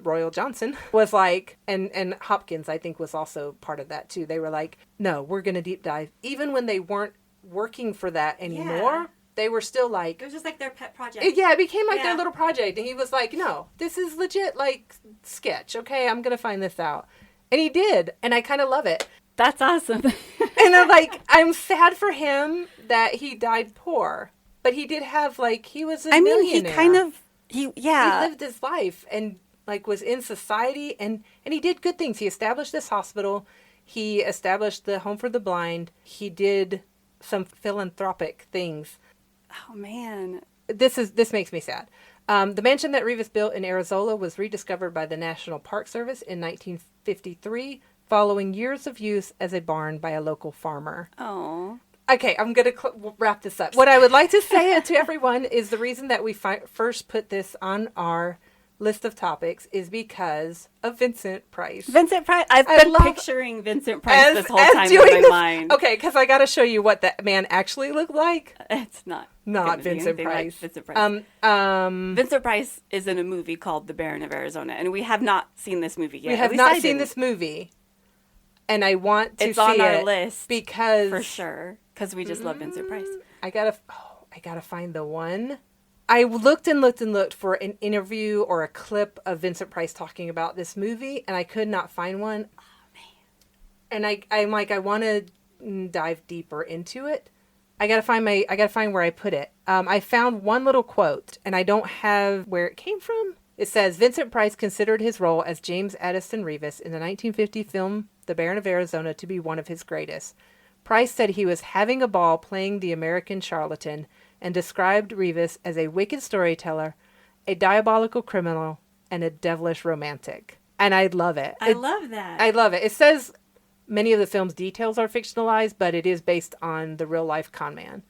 Royal Johnson, was like, and Hopkins, I think, was also part of that too. They were like, no, we're going to deep dive. Even when they weren't working for that anymore, they were still like... It was just like their pet project. It became like their little project. And he was like, no, this is legit, like, sketch. Okay, I'm going to find this out. And he did. And I kind of love it. That's awesome. And I'm like, I'm sad for him that he died poor. But he did have, like, he was a millionaire. He lived his life and, like, was in society. And he did good things. He established this hospital. He established the Home for the Blind. He did some philanthropic things. Oh, man. This makes me sad. The mansion that Reavis built in Arizona was rediscovered by the National Park Service in 1953, following years of use as a barn by a local farmer. Oh. Okay, I'm going to wrap this up. What I would like to say to everyone is the reason that we first put this on our list of topics is because of Vincent Price. Vincent Price. I've been picturing Vincent Price this whole time in my mind. Okay, because I got to show you what that man actually looked like. It's not Vincent Price. Like Vincent Price. Vincent Price is in a movie called The Baron of Arizona, and we have not seen this movie yet. We have not seen this movie, and I want to see it. It's on our list because for sure. Because we just love Vincent Price. I gotta find the one. I looked and looked and looked for an interview or a clip of Vincent Price talking about this movie, and I could not find one. Oh man! And I'm like, I want to dive deeper into it. I gotta find where I put it. I found one little quote, and I don't have where it came from. It says, Vincent Price considered his role as James Addison Reavis in the 1950 film The Baron of Arizona to be one of his greatest. Price said he was having a ball playing the American charlatan and described Reavis as a wicked storyteller, a diabolical criminal, and a devilish romantic. And I love it. I love that. I love it. It says many of the film's details are fictionalized, but it is based on the real-life conman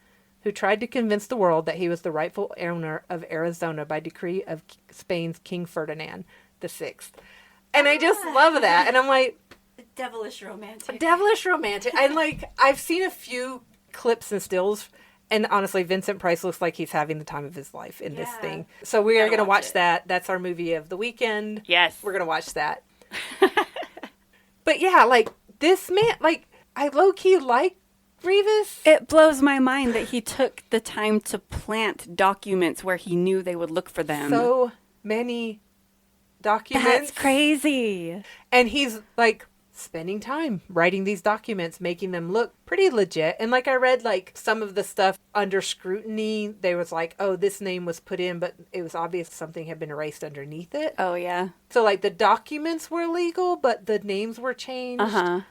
who tried to convince the world that he was the rightful owner of Arizona by decree of Spain's King Ferdinand VI. And I just love that. And I'm like... Devilish romantic. Devilish romantic. And like, I've seen a few clips and stills, and honestly, Vincent Price looks like he's having the time of his life in this thing. So we are going to watch that. That's our movie of the weekend. Yes. We're going to watch that. But yeah, like, this man, like, I low-key like Reavis. It blows my mind that he took the time to plant documents where he knew they would look for them. So many documents. That's crazy. And he's like spending time writing these documents, making them look pretty legit. And like I read like some of the stuff under scrutiny, they was like, oh, this name was put in, but it was obvious something had been erased underneath it. Oh, yeah. So like the documents were legal, but the names were changed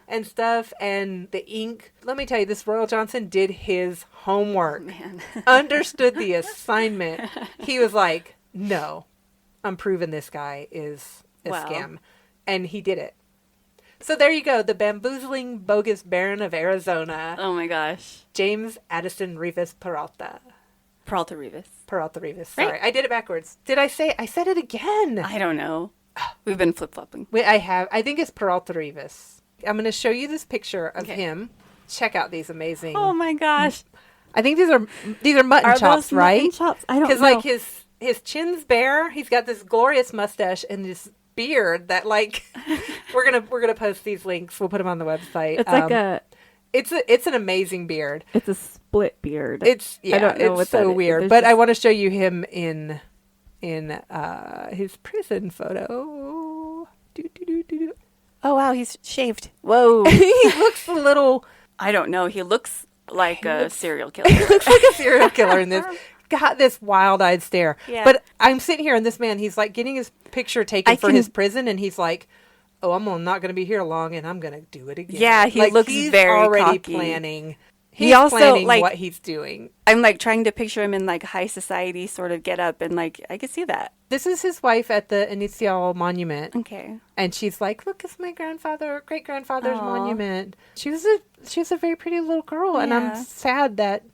and stuff. And the ink, let me tell you, this Royal Johnson did his homework, understood the assignment. He was like, no, I'm proving this guy is a scam. And he did it. So there you go. The bamboozling, bogus Baron of Arizona. Oh my gosh. James Addison Peralta. Peralta-Reavis. Peralta-Reavis. Sorry, Right. I did it backwards. Did I say? I said it again. I don't know. We've been flip-flopping. Wait, I think it's Peralta-Reavis. I'm going to show you this picture of Okay. him. Check out these amazing. Oh my gosh. I think these are mutton Are chops, those right? mutton chops? I don't know. Because like his chin's bare. He's got this glorious mustache and this beard that like we're gonna post these links. We'll put them on the website. It's like it's an amazing beard. it's a split beard. It's I don't know it's what so that is. weird. There's But I just- want to show you him in his prison photo. Do. Oh wow, he's shaved. Whoa. He looks a little. I don't know. He looks like a serial killer. He looks like a serial killer in this. Got this wild-eyed stare. Yeah. But I'm sitting here, and this man, he's like getting his picture taken for his prison, and he's like, "Oh, not going to be here long, and I'm going to do it again." Yeah, he like, looks he's very already cocky. planning. He He's also, planning like- what he's doing. I'm like trying to picture him in like high society sort of get up and like I could see that. This is his wife at the Inicial Monument, Okay. and she's like, "Look, it's my great grandfather's Aw. monument." She was a very pretty little girl, and I'm Yeah. sad that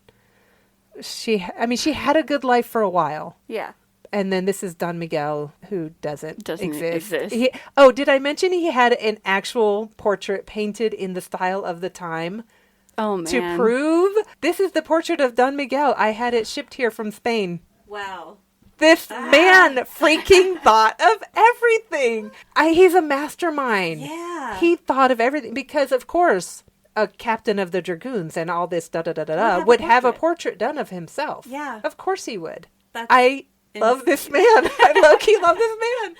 she had a good life for a while. Yeah. And then this is Don Miguel, who doesn't exist. exist. Did I mention he had an actual portrait painted in the style of the time Oh man. to prove? This is the portrait of Don Miguel. I had it shipped here from Spain. Wow. This man freaking thought of everything. He's a mastermind. Yeah. He thought of everything because, of course, a captain of the dragoons and all this would have a portrait done of himself. Yeah. Of course he would. That's I love this man. I low-key love this man.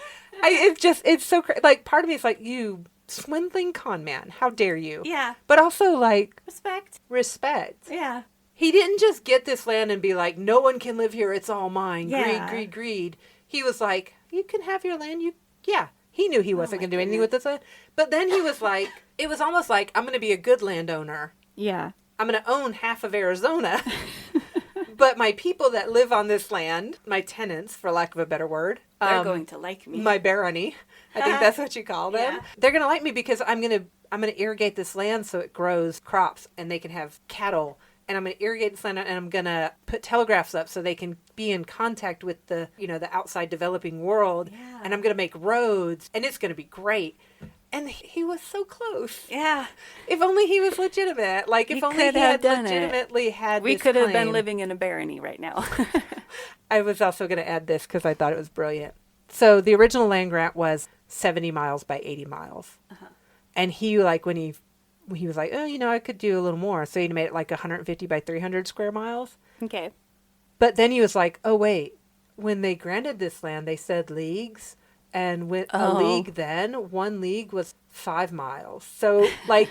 It's so crazy. Like, part of me is like, you swindling con man. How dare you? Yeah. But also, like, Respect. respect. Yeah. He didn't just get this land and be like, no one can live here. It's all mine. Yeah. Greed. He was like, you can have your land. Yeah. He knew he wasn't my going to do anything with this land. But then he was like, it was almost like, I'm going to be a good landowner. yeah. I'm going to own half of Arizona. But my people that live on this land, my tenants, for lack of a better word, They're going to like me. my barony, I think that's what you call them. Yeah. They're going to like me because I'm going to irrigate this land so it grows crops and they can have cattle. And I'm going to irrigate this land and I'm going to put telegraphs up so they can be in contact with the outside developing world. Yeah. And I'm going to make roads and it's going to be great. And he was so close. Yeah. If only he was legitimate. Like, if He only could he have had done it. legitimately had We this could have been claim. living in a barony right now. I was also going to add this because I thought it was brilliant. So the original land grant was 70 miles by 80 miles. And he, like, when he was like, oh, I could do a little more. So he made it like 150 by 300 square miles. Okay. But then he was like, oh, wait. When they granted this land, they said leagues. And with a league then, 1 league was 5 miles. So, like,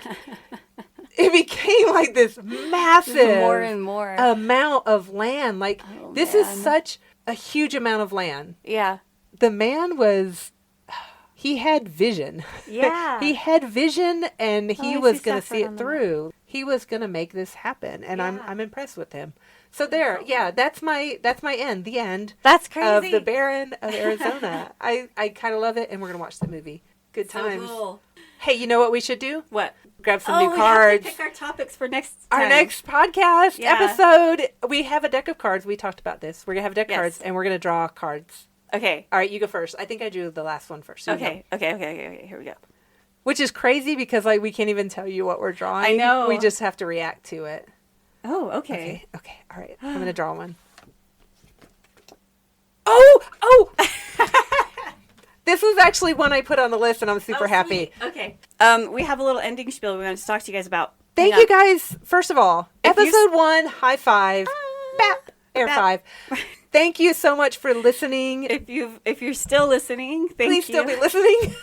it became like this massive More and more. amount of land. Like, Oh, this is man. such a huge amount of land. Yeah. The man he had vision. Yeah. He had vision and he I was see going to saffron see it on the through. He was going to make this happen. And Yeah. I'm impressed with him. So there, yeah, that's my end. The end That's of crazy. the Baron of Arizona. I kind of love it, and we're gonna watch the movie. Good So times. cool. Hey, you know what we should do? What? Grab some Oh, new we cards. have to pick our topics for next time. Our next podcast Yeah. episode, we have a deck of cards. We talked about this. We're gonna have a deck of Yes. cards, and we're gonna draw cards. Okay. All right, you go first. I think I drew the last one first. So you go. Okay. Here we go. Which is crazy because like we can't even tell you what we're drawing. I know. We just have to react to it. Oh, okay. Okay. All right. I'm gonna draw one. Oh! This was actually one I put on the list, and I'm super happy. Okay. We have a little ending spiel we want to talk to you guys about. Thank Hang you guys. First of all, If you episode 1, high five. Bap. Air Bap. 5. Thank you so much for listening. If you're still listening, thank Please you. still be listening.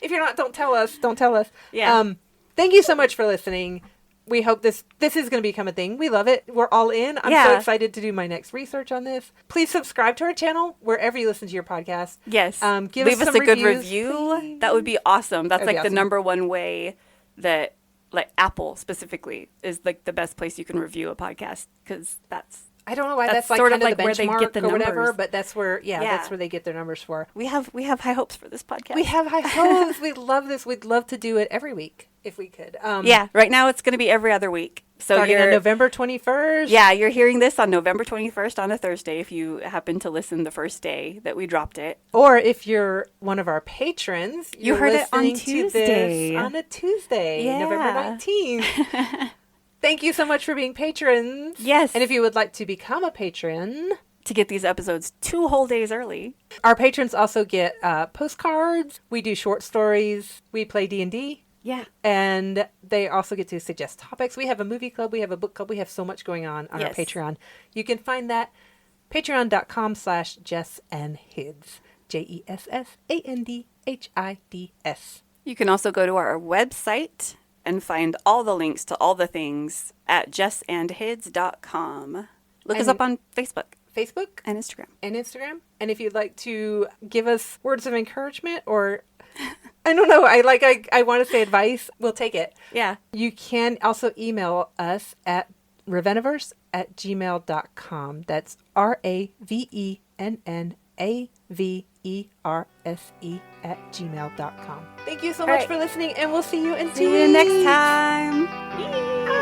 If you're not, don't tell us. Don't tell us. Yeah. Thank you so much for listening. We hope this is going to become a thing. We love it. We're all in. I'm so Yeah. excited to do my next research on this. Please subscribe to our channel wherever you listen to your podcast. Yes. Give Leave us us some a good reviews, review. please. That would be awesome. That's That'd be like awesome. the number one way that, like, Apple specifically is like the best place you can review a podcast because that's I don't know why That's that's like sort kind of of like the where they get benchmark the or whatever, numbers. but that's where, that's where they get their numbers for. We have high hopes for this podcast. We have high hopes. We love this. We'd love to do it every week if we could. Yeah, right now it's going to be every other week. So Starting on November 21st. Yeah, you're hearing this on November 21st on a Thursday if you happen to listen the first day that we dropped it. Or if you're one of our patrons, You you're heard it on listening to Tuesday. this on a Tuesday, Yeah. November 19th. Thank you so much for being patrons. Yes. And if you would like to become a patron, To get these episodes 2 whole days early. our patrons also get postcards. We do short stories. We play D&D. Yeah. And they also get to suggest topics. We have a movie club. We have a book club. We have so much going on our Yes. Patreon. You can find that patreon.com/JessandHids. JessandHids. You can also go to our website and find all the links to all the things at jessandhids.com. Look us And- up on Facebook Facebook and Instagram. and Instagram. And if you'd like to give us words of encouragement or I don't know, I want to say advice, we'll take it. Yeah. You can also email us at raveniverse@gmail.com. That's RAVENNAVERSE@gmail.com. Thank you so much right. for listening, and we'll see you in 2 See you weeks. next time. Bye.